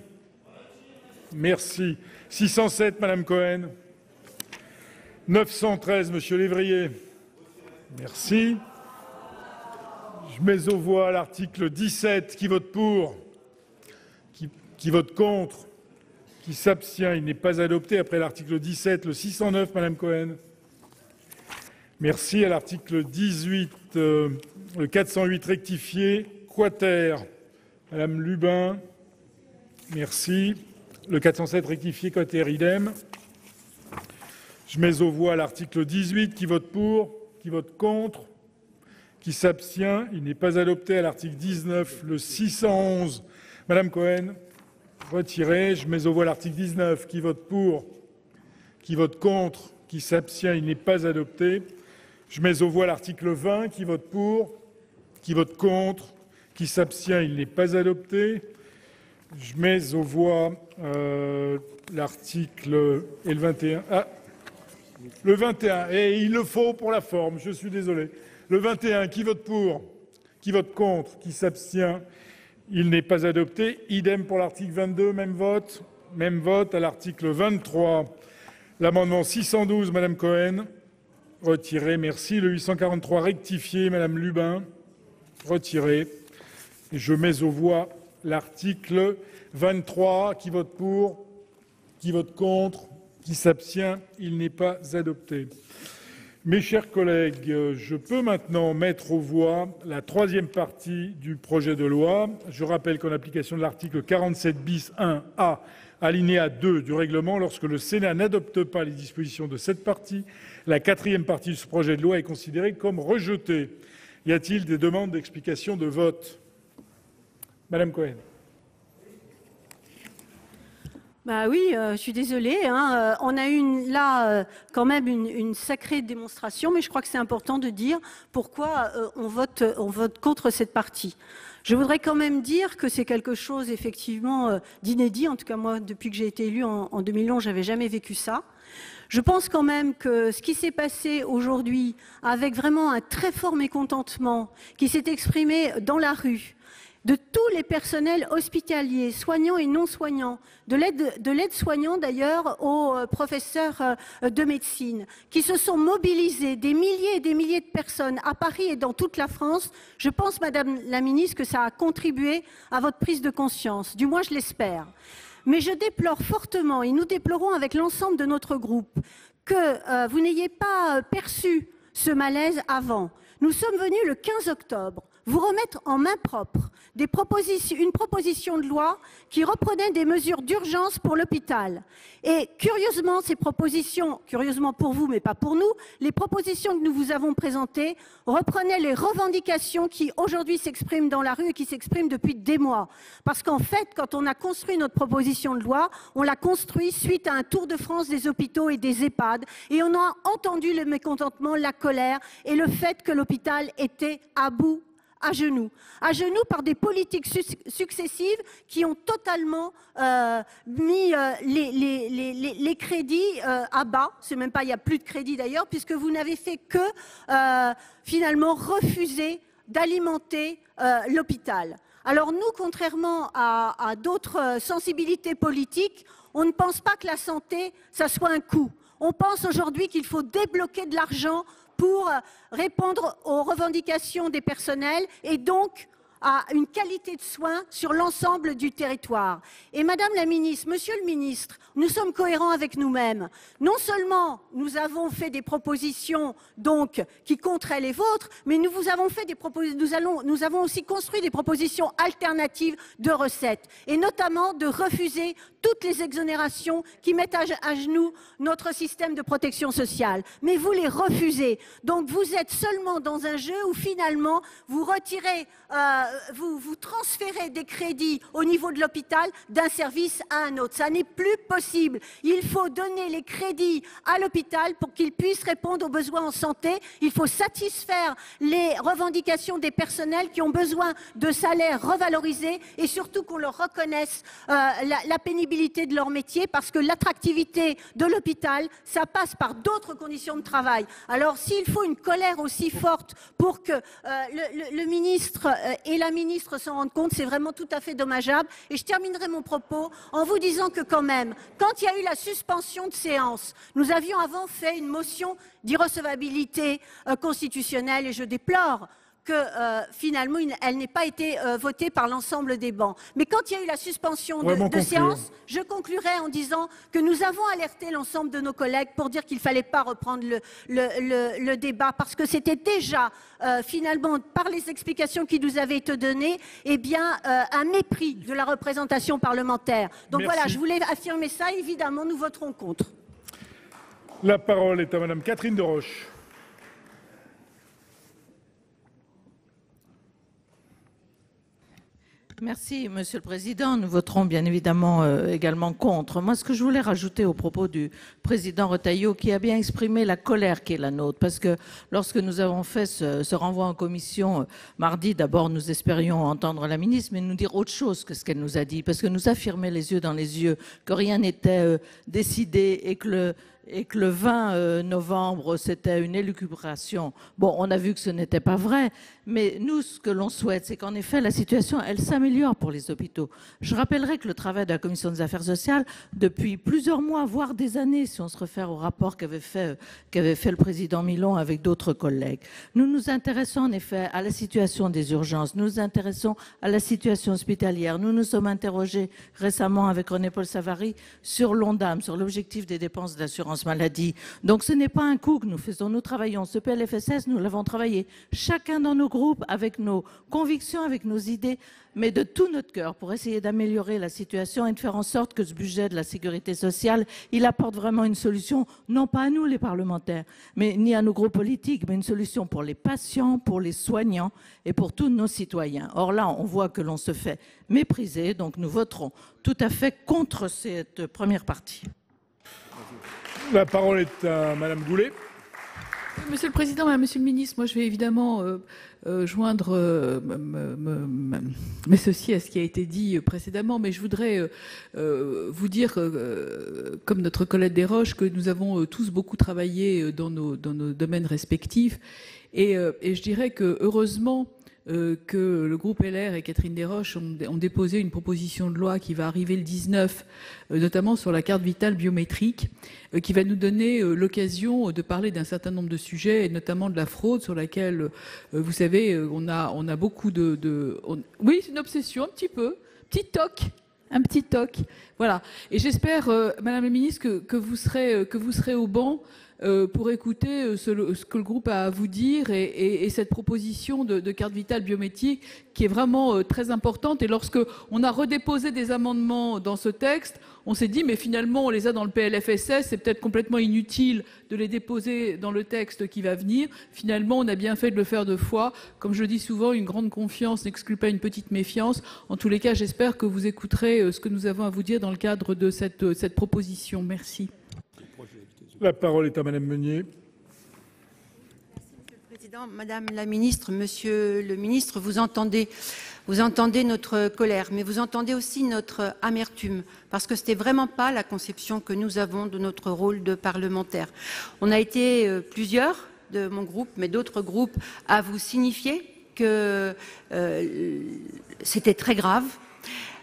Merci. 607, Madame Cohen. 913, Monsieur Lévrier. Merci. Je mets aux voix l'article 17. Qui vote pour? Qui vote contre? Qui s'abstient? Il n'est pas adopté. Après l'article 17, le 609, Madame Cohen. Merci. À l'article 18, le 408 rectifié, quater, Madame Lubin. Merci. Le 407 rectifié, quater, idem. Je mets aux voix l'article 18. Qui vote pour? Qui vote contre? Qui s'abstient? Il n'est pas adopté. À l'article 19, le 611, Madame Cohen. Retiré. Je mets aux voix l'article 19. Qui vote pour? Qui vote contre? Qui s'abstient? Il n'est pas adopté. Je mets aux voix l'article 20. Qui vote pour? Qui vote contre? Qui s'abstient? Il n'est pas adopté. Je mets aux voix l'article et le 21. Ah, le 21. Et il le faut pour la forme. Je suis désolé. Le 21. Qui vote pour? Qui vote contre? Qui s'abstient? Il n'est pas adopté. Idem pour l'article 22. Même vote. Même vote. À l'article 23. L'amendement 612, Madame Cohen. Retiré. Merci. Le 843 rectifié, Madame Lubin. Retiré. Et je mets aux voix l'article 23. Qui vote pour? Qui vote contre? Qui s'abstient? Il n'est pas adopté. Mes chers collègues, je peux maintenant mettre aux voix la troisième partie du projet de loi. Je rappelle qu'en application de l'article 47 bis 1A, alinéa 2 du règlement, lorsque le Sénat n'adopte pas les dispositions de cette partie, la quatrième partie de ce projet de loi est considérée comme rejetée. Y a-t-il des demandes d'explication de vote? Madame Cohen. Bah oui, je suis désolée. On a eu là quand même une sacrée démonstration, mais je crois que c'est important de dire pourquoi on vote contre cette partie. Je voudrais quand même dire que c'est quelque chose effectivement d'inédit. En tout cas, moi, depuis que j'ai été élue en 2011, j'avais jamais vécu ça. Je pense quand même que ce qui s'est passé aujourd'hui, avec vraiment un très fort mécontentement qui s'est exprimé dans la rue, de tous les personnels hospitaliers, soignants et non soignants, de l'aide-soignant d'ailleurs aux professeurs de médecine, qui se sont mobilisés, des milliers et des milliers de personnes à Paris et dans toute la France. Je pense, Madame la Ministre, que ça a contribué à votre prise de conscience. Du moins, je l'espère. Mais je déplore fortement, et nous déplorons avec l'ensemble de notre groupe, que vous n'ayez pas perçu ce malaise avant. Nous sommes venus le 15 octobre. vous remettre en main propre une proposition de loi qui reprenait des mesures d'urgence pour l'hôpital. Et curieusement, ces propositions, curieusement pour vous mais pas pour nous, les propositions que nous vous avons présentées reprenaient les revendications qui aujourd'hui s'expriment dans la rue et qui s'expriment depuis des mois. Parce qu'en fait, quand on a construit notre proposition de loi, on l'a construit suite à un tour de France des hôpitaux et des EHPAD, et on a entendu le mécontentement, la colère et le fait que l'hôpital était à bout, à genoux par des politiques successives qui ont totalement mis les crédits à bas. C'est même pas, il n'y a plus de crédits d'ailleurs, puisque vous n'avez fait que finalement refuser d'alimenter l'hôpital. Alors nous, contrairement à d'autres sensibilités politiques, on ne pense pas que la santé, ça soit un coût. On pense aujourd'hui qu'il faut débloquer de l'argent pour répondre aux revendications des personnels et donc à une qualité de soins sur l'ensemble du territoire. Et Madame la Ministre, Monsieur le Ministre, nous sommes cohérents avec nous-mêmes. Non seulement nous avons fait des propositions donc qui contraient les vôtres, mais nous vous avons fait des nous avons aussi construit des propositions alternatives de recettes, et notamment de refuser toutes les exonérations qui mettent à genoux notre système de protection sociale. Mais vous les refusez. Donc vous êtes seulement dans un jeu où finalement vous retirez vous transférez des crédits au niveau de l'hôpital d'un service à un autre. Ça n'est plus possible. Il faut donner les crédits à l'hôpital pour qu'il puisse répondre aux besoins en santé. Il faut satisfaire les revendications des personnels qui ont besoin de salaires revalorisés et surtout qu'on leur reconnaisse la pénibilité de leur métier, parce que l'attractivité de l'hôpital, ça passe par d'autres conditions de travail. Alors s'il faut une colère aussi forte pour que le ministre et la ministre s'en rendent compte, c'est vraiment tout à fait dommageable. Et je terminerai mon propos en vous disant que quand même, quand il y a eu la suspension de séance, nous avions avant fait une motion d'irrecevabilité constitutionnelle, et je déplore que finalement elle n'ait pas été votée par l'ensemble des bancs. Mais quand il y a eu la suspension de séance, je conclurai en disant que nous avons alerté l'ensemble de nos collègues pour dire qu'il ne fallait pas reprendre le débat, parce que c'était déjà finalement, par les explications qui nous avaient été données, eh bien, un mépris de la représentation parlementaire. Donc voilà, je voulais affirmer ça. Évidemment, nous voterons contre. La parole est à Madame Catherine Deroche. Merci, Monsieur le Président. Nous voterons bien évidemment également contre. Moi, ce que je voulais rajouter au propos du Président Retailleau, qui a bien exprimé la colère qui est la nôtre, parce que lorsque nous avons fait ce renvoi en commission mardi, d'abord nous espérions entendre la ministre, mais nous dire autre chose que ce qu'elle nous a dit, parce que nous affirmer les yeux dans les yeux que rien n'était décidé et que le 20 novembre, c'était une élucubration. Bon, on a vu que ce n'était pas vrai, mais nous, ce que l'on souhaite, c'est qu'en effet, la situation, elle s'améliore pour les hôpitaux. Je rappellerai que le travail de la Commission des affaires sociales, depuis plusieurs mois, voire des années, si on se réfère au rapport qu'avait fait le président Milon avec d'autres collègues, nous nous intéressons en effet à la situation des urgences, nous nous intéressons à la situation hospitalière. Nous nous sommes interrogés récemment avec René-Paul Savary sur l'ONDAM, sur l'objectif des dépenses d'assurance maladie. Donc ce n'est pas un coup que nous faisons, nous travaillons. Ce PLFSS, nous l'avons travaillé, chacun dans nos groupes, avec nos convictions, avec nos idées, mais de tout notre cœur pour essayer d'améliorer la situation et de faire en sorte que ce budget de la sécurité sociale, il apporte vraiment une solution, non pas à nous les parlementaires, mais ni à nos groupes politiques, mais une solution pour les patients, pour les soignants et pour tous nos citoyens. Or là, on voit que l'on se fait mépriser, donc nous voterons tout à fait contre cette première partie. La parole est à Madame Goulet. Monsieur le Président, Monsieur le Ministre, moi je vais évidemment joindre m'associer à ce qui a été dit précédemment, mais je voudrais vous dire, comme notre collègue Desroches, que nous avons tous beaucoup travaillé dans nos domaines respectifs, et je dirais que heureusement que le groupe LR et Catherine Desroches ont déposé une proposition de loi qui va arriver le 19, notamment sur la carte vitale biométrique, qui va nous donner l'occasion de parler d'un certain nombre de sujets, et notamment de la fraude, sur laquelle, vous savez, on a beaucoup oui, c'est une obsession, un petit peu, un petit toc, voilà. Et j'espère, Madame la Ministre, que vous serez au banc pour écouter ce que le groupe a à vous dire et cette proposition de carte vitale biométrique qui est vraiment très importante. Et lorsque on a redéposé des amendements dans ce texte, on s'est dit mais finalement on les a dans le PLFSS, c'est peut-être complètement inutile de les déposer dans le texte qui va venir. Finalement, on a bien fait de le faire 2 fois. Comme je le dis souvent, une grande confiance n'exclut pas une petite méfiance. En tous les cas, j'espère que vous écouterez ce que nous avons à vous dire dans le cadre de cette proposition. Merci. La parole est à Madame Meunier. Monsieur le Président, Madame la Ministre, Monsieur le Ministre, vous entendez notre colère, mais vous entendez aussi notre amertume, parce que ce n'était vraiment pas la conception que nous avons de notre rôle de parlementaire. On a été plusieurs de mon groupe, mais d'autres groupes, à vous signifier que c'était très grave.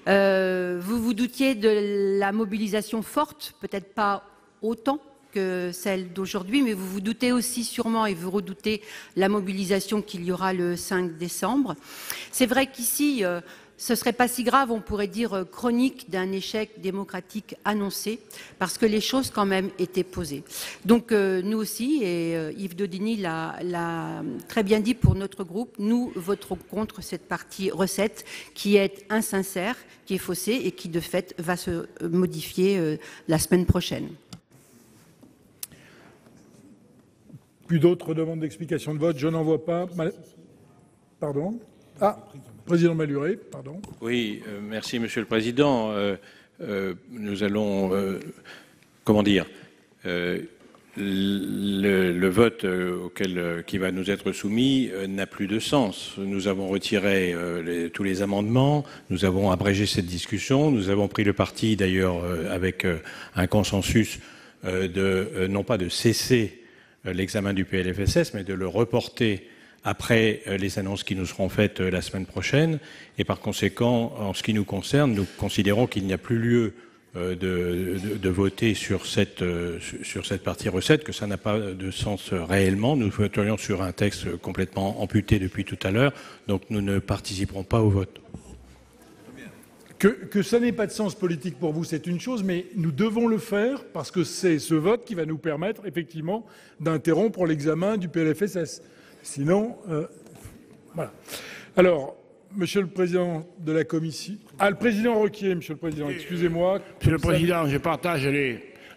Vous vous doutiez de la mobilisation forte, peut-être pas autant que celle d'aujourd'hui, mais vous vous doutez aussi sûrement et vous redoutez la mobilisation qu'il y aura le 5 décembre. C'est vrai qu'ici, ce ne serait pas si grave, on pourrait dire chronique d'un échec démocratique annoncé, parce que les choses quand même étaient posées. Donc nous aussi, et Yves Daudigny l'a très bien dit pour notre groupe, nous voterons contre cette partie recette qui est insincère, qui est faussée et qui de fait va se modifier la semaine prochaine. Plus d'autres demandes d'explication de vote? Je n'en vois pas. Pardon? Ah, Président Malhuret, pardon. Oui, merci Monsieur le Président. Nous allons, comment dire, le vote qui va nous être soumis n'a plus de sens. Nous avons retiré tous les amendements, nous avons abrégé cette discussion, nous avons pris le parti d'ailleurs avec un consensus non pas de cesser l'examen du PLFSS, mais de le reporter après les annonces qui nous seront faites la semaine prochaine. Et par conséquent, en ce qui nous concerne, nous considérons qu'il n'y a plus lieu de voter sur cette partie recette, que ça n'a pas de sens réellement. Nous voterions sur un texte complètement amputé depuis tout à l'heure, donc nous ne participerons pas au vote. Que ça n'ait pas de sens politique pour vous, c'est une chose, mais nous devons le faire parce que c'est ce vote qui va nous permettre effectivement d'interrompre l'examen du PLFSS. Sinon, voilà. Alors, Monsieur le Président de la Commission... Ah, le Président Requier, Monsieur le Président, excusez-moi. Monsieur le Président, je partage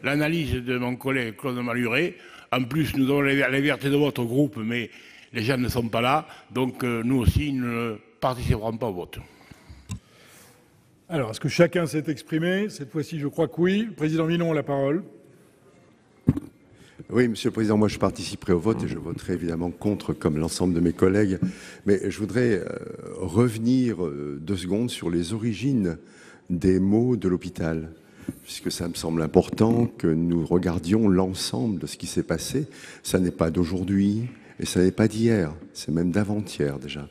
l'analyse de mon collègue Claude Malhuret. En plus, nous avons la liberté de votre groupe, mais les gens ne sont pas là, donc nous aussi, nous ne participerons pas au vote. Alors, est-ce que chacun s'est exprimé? Cette fois-ci, je crois que oui. Le Président Milon a la parole. Oui, Monsieur le Président, moi je participerai au vote et je voterai évidemment contre comme l'ensemble de mes collègues. Mais je voudrais revenir 2 secondes sur les origines des maux de l'hôpital, puisque ça me semble important que nous regardions l'ensemble de ce qui s'est passé. Ça n'est pas d'aujourd'hui et ça n'est pas d'hier, c'est même d'avant-hier déjà.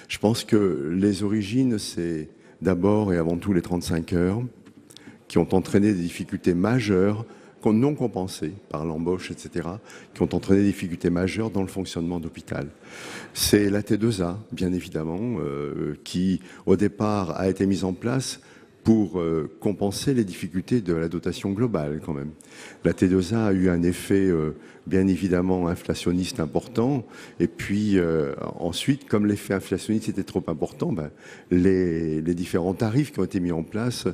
Je pense que les origines, c'est d'abord et avant tout les 35 heures qui ont entraîné des difficultés majeures non compensées par l'embauche, etc., qui ont entraîné des difficultés majeures dans le fonctionnement d'hôpital. C'est la T2A, bien évidemment, qui, au départ, a été mise en place pour compenser les difficultés de la dotation globale, quand même. La T2A a eu un effet, bien évidemment, inflationniste important, et puis ensuite, comme l'effet inflationniste était trop important, les différents tarifs qui ont été mis en place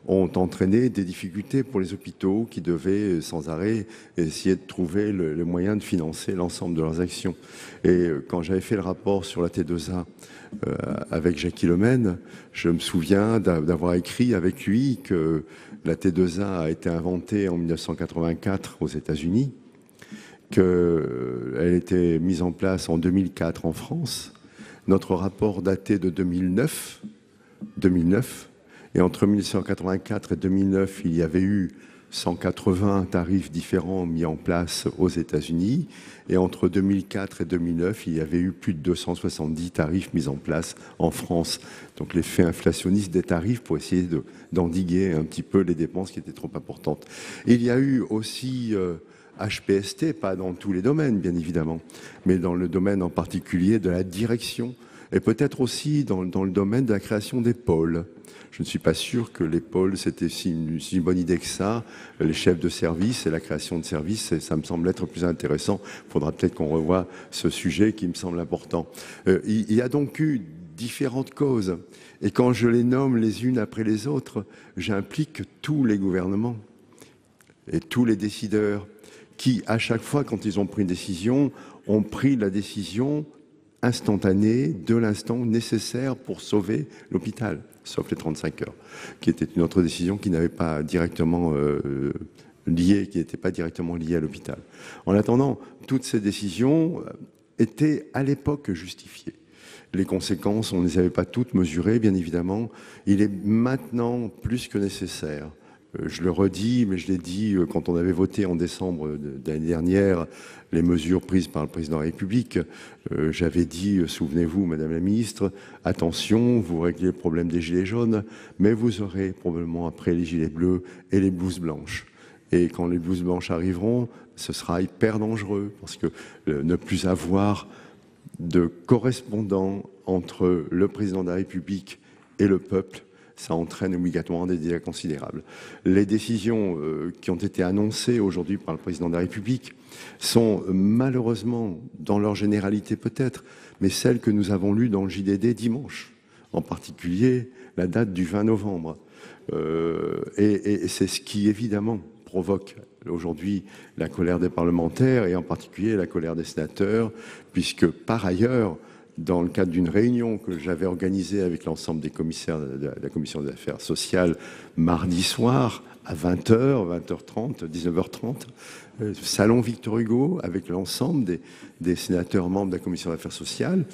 ont entraîné des difficultés pour les hôpitaux qui devaient sans arrêt essayer de trouver le moyen de financer l'ensemble de leurs actions. Et quand j'avais fait le rapport sur la T2A avec Jacky Lemaine, je me souviens d'avoir écrit avec lui que la T2A a été inventée en 1984 aux États-Unis, qu'elle était mise en place en 2004 en France. Notre rapport datait de 2009. Et entre 1984 et 2009, il y avait eu 180 tarifs différents mis en place aux États-Unis. Et entre 2004 et 2009, il y avait eu plus de 270 tarifs mis en place en France. Donc l'effet inflationniste des tarifs pour essayer d'endiguer un petit peu les dépenses qui étaient trop importantes. Et il y a eu aussi HPST, pas dans tous les domaines bien évidemment, mais dans le domaine en particulier de la direction Et peut-être aussi dans le domaine de la création des pôles. Je ne suis pas sûr que les pôles, c'était si une bonne idée que ça. Les chefs de service et la création de services, ça me semble être plus intéressant. Il faudra peut-être qu'on revoie ce sujet qui me semble important. Il y a donc eu différentes causes. Et quand je les nomme les unes après les autres, j'implique tous les gouvernements et tous les décideurs qui, à chaque fois, quand ils ont pris une décision, ont pris la décision instantanée de l'instant nécessaire pour sauver l'hôpital, sauf les 35 heures, qui était une autre décision qui n'avait pas directement liée, qui n'était pas directement liée à l'hôpital. En attendant, toutes ces décisions étaient à l'époque justifiées. Les conséquences, on ne les avait pas toutes mesurées, bien évidemment. Il est maintenant plus que nécessaire. Je le redis, mais je l'ai dit quand on avait voté en décembre de l'année dernière les mesures prises par le président de la République. J'avais dit, souvenez-vous, Madame la Ministre, attention, vous réglez le problème des gilets jaunes, mais vous aurez probablement après les gilets bleus et les blouses blanches. Et quand les blouses blanches arriveront, ce sera hyper dangereux, parce que ne plus avoir de correspondant entre le président de la République et le peuple, ça entraîne obligatoirement des dégâts considérables. Les décisions qui ont été annoncées aujourd'hui par le président de la République sont malheureusement, dans leur généralité peut-être, mais celles que nous avons lues dans le JDD dimanche, en particulier la date du 20 novembre. Et c'est ce qui, évidemment, provoque aujourd'hui la colère des parlementaires et en particulier la colère des sénateurs, puisque par ailleurs, dans le cadre d'une réunion que j'avais organisée avec l'ensemble des commissaires de la Commission des affaires sociales mardi soir à 20h, 20h30, 19h30, salon Victor Hugo, avec l'ensemble des sénateurs membres de la Commission des affaires sociales,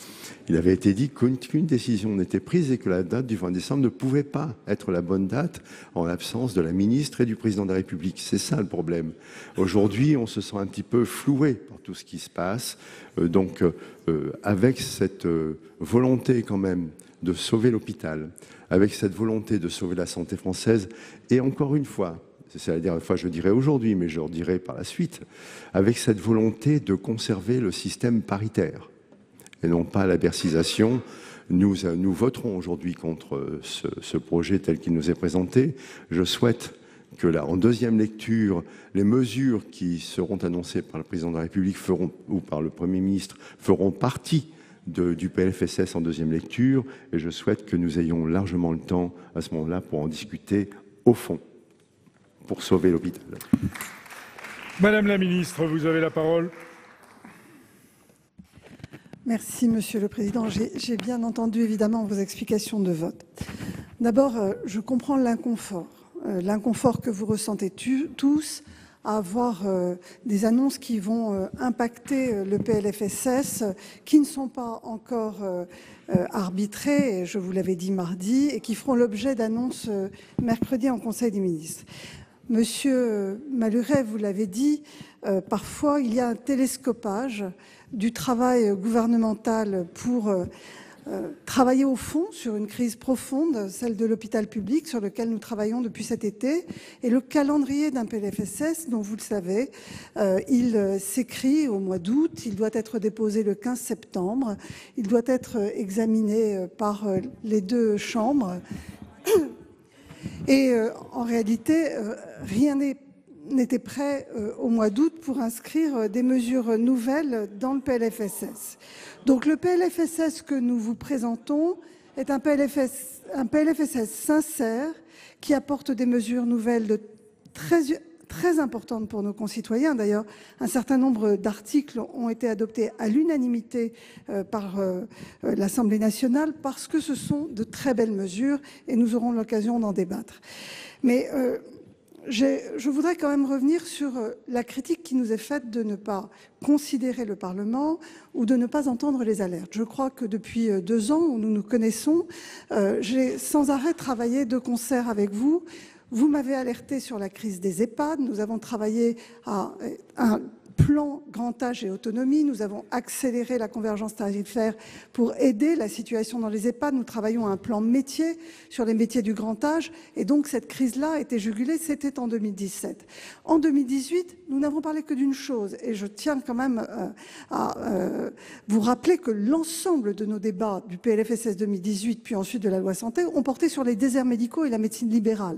il avait été dit qu'aucune décision n'était prise et que la date du 20 décembre ne pouvait pas être la bonne date en l'absence de la ministre et du président de la République. C'est ça le problème. Aujourd'hui, on se sent un petit peu floué par tout ce qui se passe. Donc, avec cette volonté quand même de sauver l'hôpital, avec cette volonté de sauver la santé française, et encore une fois, c'est la dernière fois que je le dirai aujourd'hui, mais je le dirai par la suite, avec cette volonté de conserver le système paritaire, et non pas la bercysation. Nous voterons aujourd'hui contre ce projet tel qu'il nous est présenté. Je souhaite que là, en deuxième lecture, les mesures qui seront annoncées par le président de la République ou par le Premier ministre feront partie du PLFSS en deuxième lecture, et je souhaite que nous ayons largement le temps à ce moment-là pour en discuter au fond, pour sauver l'hôpital. Madame la Ministre, vous avez la parole. Merci, Monsieur le Président. J'ai bien entendu, évidemment, vos explications de vote. D'abord, je comprends l'inconfort que vous ressentez tous à avoir des annonces qui vont impacter le PLFSS, qui ne sont pas encore arbitrées, je vous l'avais dit mardi, et qui feront l'objet d'annonces mercredi en Conseil des ministres. Monsieur Malhuret, vous l'avez dit, parfois il y a un télescopage du travail gouvernemental pour travailler au fond sur une crise profonde, celle de l'hôpital public, sur lequel nous travaillons depuis cet été. Et le calendrier d'un PLFSS, dont vous le savez, il s'écrit au mois d'août, il doit être déposé le 15 septembre, il doit être examiné par les deux chambres. Et en réalité, rien n'était prêt au mois d'août pour inscrire des mesures nouvelles dans le PLFSS. Donc le PLFSS que nous vous présentons est un PLFSS sincère qui apporte des mesures nouvelles très importantes pour nos concitoyens. D'ailleurs, un certain nombre d'articles ont été adoptés à l'unanimité par l'Assemblée nationale parce que ce sont de très belles mesures et nous aurons l'occasion d'en débattre. Mais je voudrais quand même revenir sur la critique qui nous est faite de ne pas considérer le Parlement ou de ne pas entendre les alertes. Je crois que depuis 2 ans où nous nous connaissons, j'ai sans arrêt travaillé de concert avec vous. Vous m'avez alerté sur la crise des EHPAD. Nous avons travaillé à un plan grand âge et autonomie. Nous avons accéléré la convergence tarifaire pour aider la situation dans les EHPAD. Nous travaillons à un plan métier sur les métiers du grand âge. Et donc, cette crise-là a été jugulée, c'était en 2017. En 2018, nous n'avons parlé que d'une chose. Et je tiens quand même à vous rappeler que l'ensemble de nos débats du PLFSS 2018, puis ensuite de la loi santé, ont porté sur les déserts médicaux et la médecine libérale.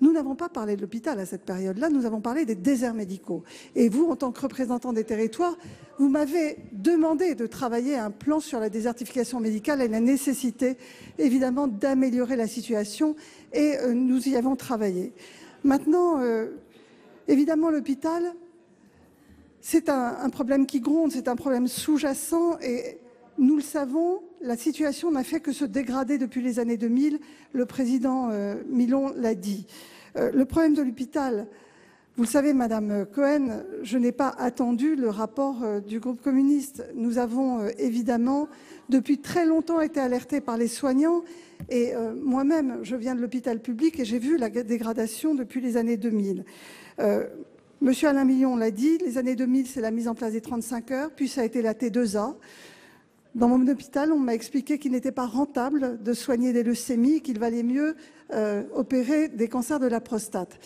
Nous n'avons pas parlé de l'hôpital à cette période-là, nous avons parlé des déserts médicaux. Et vous, en tant que représentant des territoires, vous m'avez demandé de travailler un plan sur la désertification médicale et la nécessité, évidemment, d'améliorer la situation. Et nous y avons travaillé. Maintenant, évidemment, l'hôpital, c'est un problème qui gronde, c'est un problème sous-jacent. Et nous le savons, la situation n'a fait que se dégrader depuis les années 2000. Le président Milon l'a dit. Le problème de l'hôpital, vous le savez, Madame Cohen, je n'ai pas attendu le rapport du groupe communiste. Nous avons évidemment, depuis très longtemps, été alertés par les soignants. Et moi-même, je viens de l'hôpital public et j'ai vu la dégradation depuis les années 2000. Monsieur Alain Milon l'a dit, les années 2000, c'est la mise en place des 35 heures, puis ça a été la T2A. Dans mon hôpital, on m'a expliqué qu'il n'était pas rentable de soigner des leucémies, qu'il valait mieux opérer des cancers de la prostate.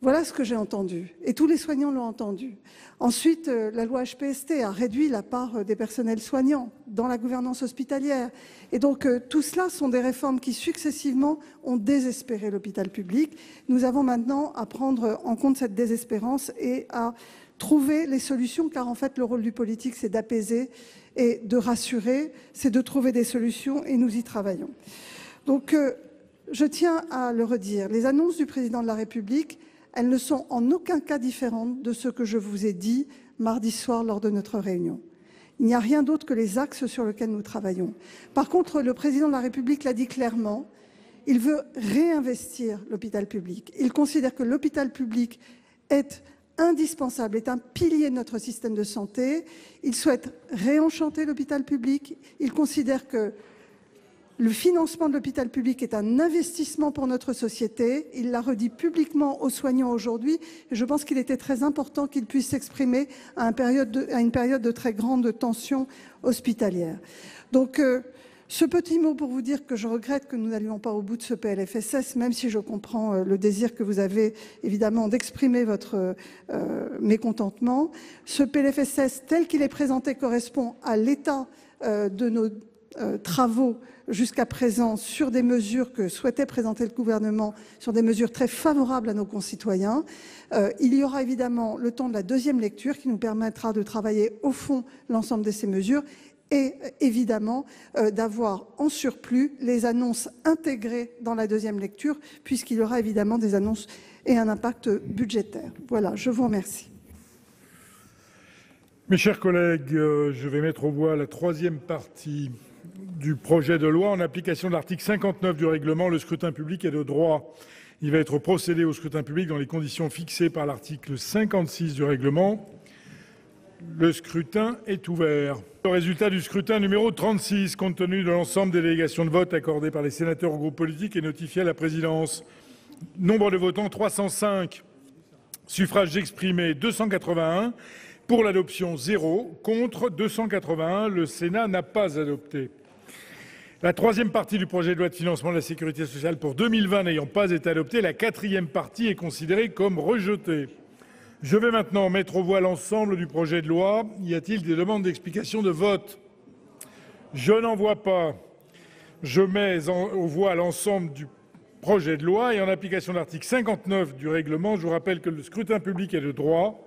Voilà ce que j'ai entendu. Et tous les soignants l'ont entendu. Ensuite, la loi HPST a réduit la part des personnels soignants dans la gouvernance hospitalière. Et donc, tout cela sont des réformes qui, successivement, ont désespéré l'hôpital public. Nous avons maintenant à prendre en compte cette désespérance et à trouver les solutions, car en fait, le rôle du politique, c'est d'apaiser et de rassurer, c'est de trouver des solutions, et nous y travaillons. Donc, je tiens à le redire, les annonces du président de la République, elles ne sont en aucun cas différentes de ce que je vous ai dit mardi soir lors de notre réunion. Il n'y a rien d'autre que les axes sur lesquels nous travaillons. Par contre, le président de la République l'a dit clairement, il veut réinvestir l'hôpital public. Il considère que l'hôpital public est indispensable, est un pilier de notre système de santé. Il souhaite réenchanter l'hôpital public. Il considère que le financement de l'hôpital public est un investissement pour notre société. Il l'a redit publiquement aux soignants aujourd'hui. Et je pense qu'il était très important qu'il puisse s'exprimer à une période de très grande tension hospitalière. Donc, ce petit mot pour vous dire que je regrette que nous n'allions pas au bout de ce PLFSS, même si je comprends le désir que vous avez, évidemment, d'exprimer votre mécontentement. Ce PLFSS, tel qu'il est présenté, correspond à l'état de nos travaux jusqu'à présent sur des mesures que souhaitait présenter le gouvernement, sur des mesures très favorables à nos concitoyens. Il y aura évidemment le temps de la deuxième lecture qui nous permettra de travailler au fond l'ensemble de ces mesures et évidemment d'avoir en surplus les annonces intégrées dans la deuxième lecture, puisqu'il y aura évidemment des annonces et un impact budgétaire. Voilà, je vous remercie. Mes chers collègues, je vais mettre aux voix la troisième partie du projet de loi. En application de l'article 59 du règlement, le scrutin public est de droit. Il va être procédé au scrutin public dans les conditions fixées par l'article 56 du règlement. Le scrutin est ouvert. Le résultat du scrutin numéro 36, compte tenu de l'ensemble des délégations de vote accordées par les sénateurs aux groupes politiques, est notifié à la présidence. Nombre de votants 305. Suffrages exprimés 281. Pour l'adoption 0, contre 281. Le Sénat n'a pas adopté. La troisième partie du projet de loi de financement de la sécurité sociale pour 2020 n'ayant pas été adoptée, la quatrième partie est considérée comme rejetée. Je vais maintenant mettre aux voix l'ensemble du projet de loi. Y a-t-il des demandes d'explication de vote? Je n'en vois pas. Je mets aux voix l'ensemble du projet de loi et en application de l'article 59 du règlement, je vous rappelle que le scrutin public est de droit.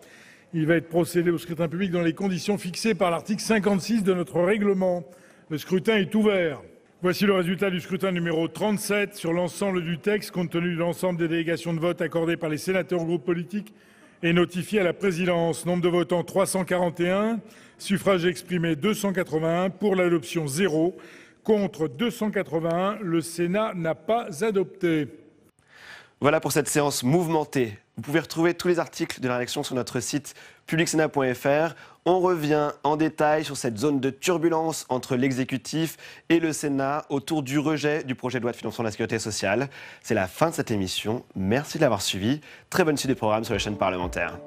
Il va être procédé au scrutin public dans les conditions fixées par l'article 56 de notre règlement. Le scrutin est ouvert. Voici le résultat du scrutin numéro 37 sur l'ensemble du texte, compte tenu de l'ensemble des délégations de vote accordées par les sénateurs aux groupes politiques et notifié à la présidence. Nombre de votants 341, suffrages exprimés 281, pour l'adoption 0, contre 281. Le Sénat n'a pas adopté. Voilà pour cette séance mouvementée. Vous pouvez retrouver tous les articles de la rédaction sur notre site publicsénat.fr. On revient en détail sur cette zone de turbulence entre l'exécutif et le Sénat autour du rejet du projet de loi de financement de la sécurité sociale. C'est la fin de cette émission. Merci de l'avoir suivi. Très bonne suite des programmes sur les chaînes parlementaires.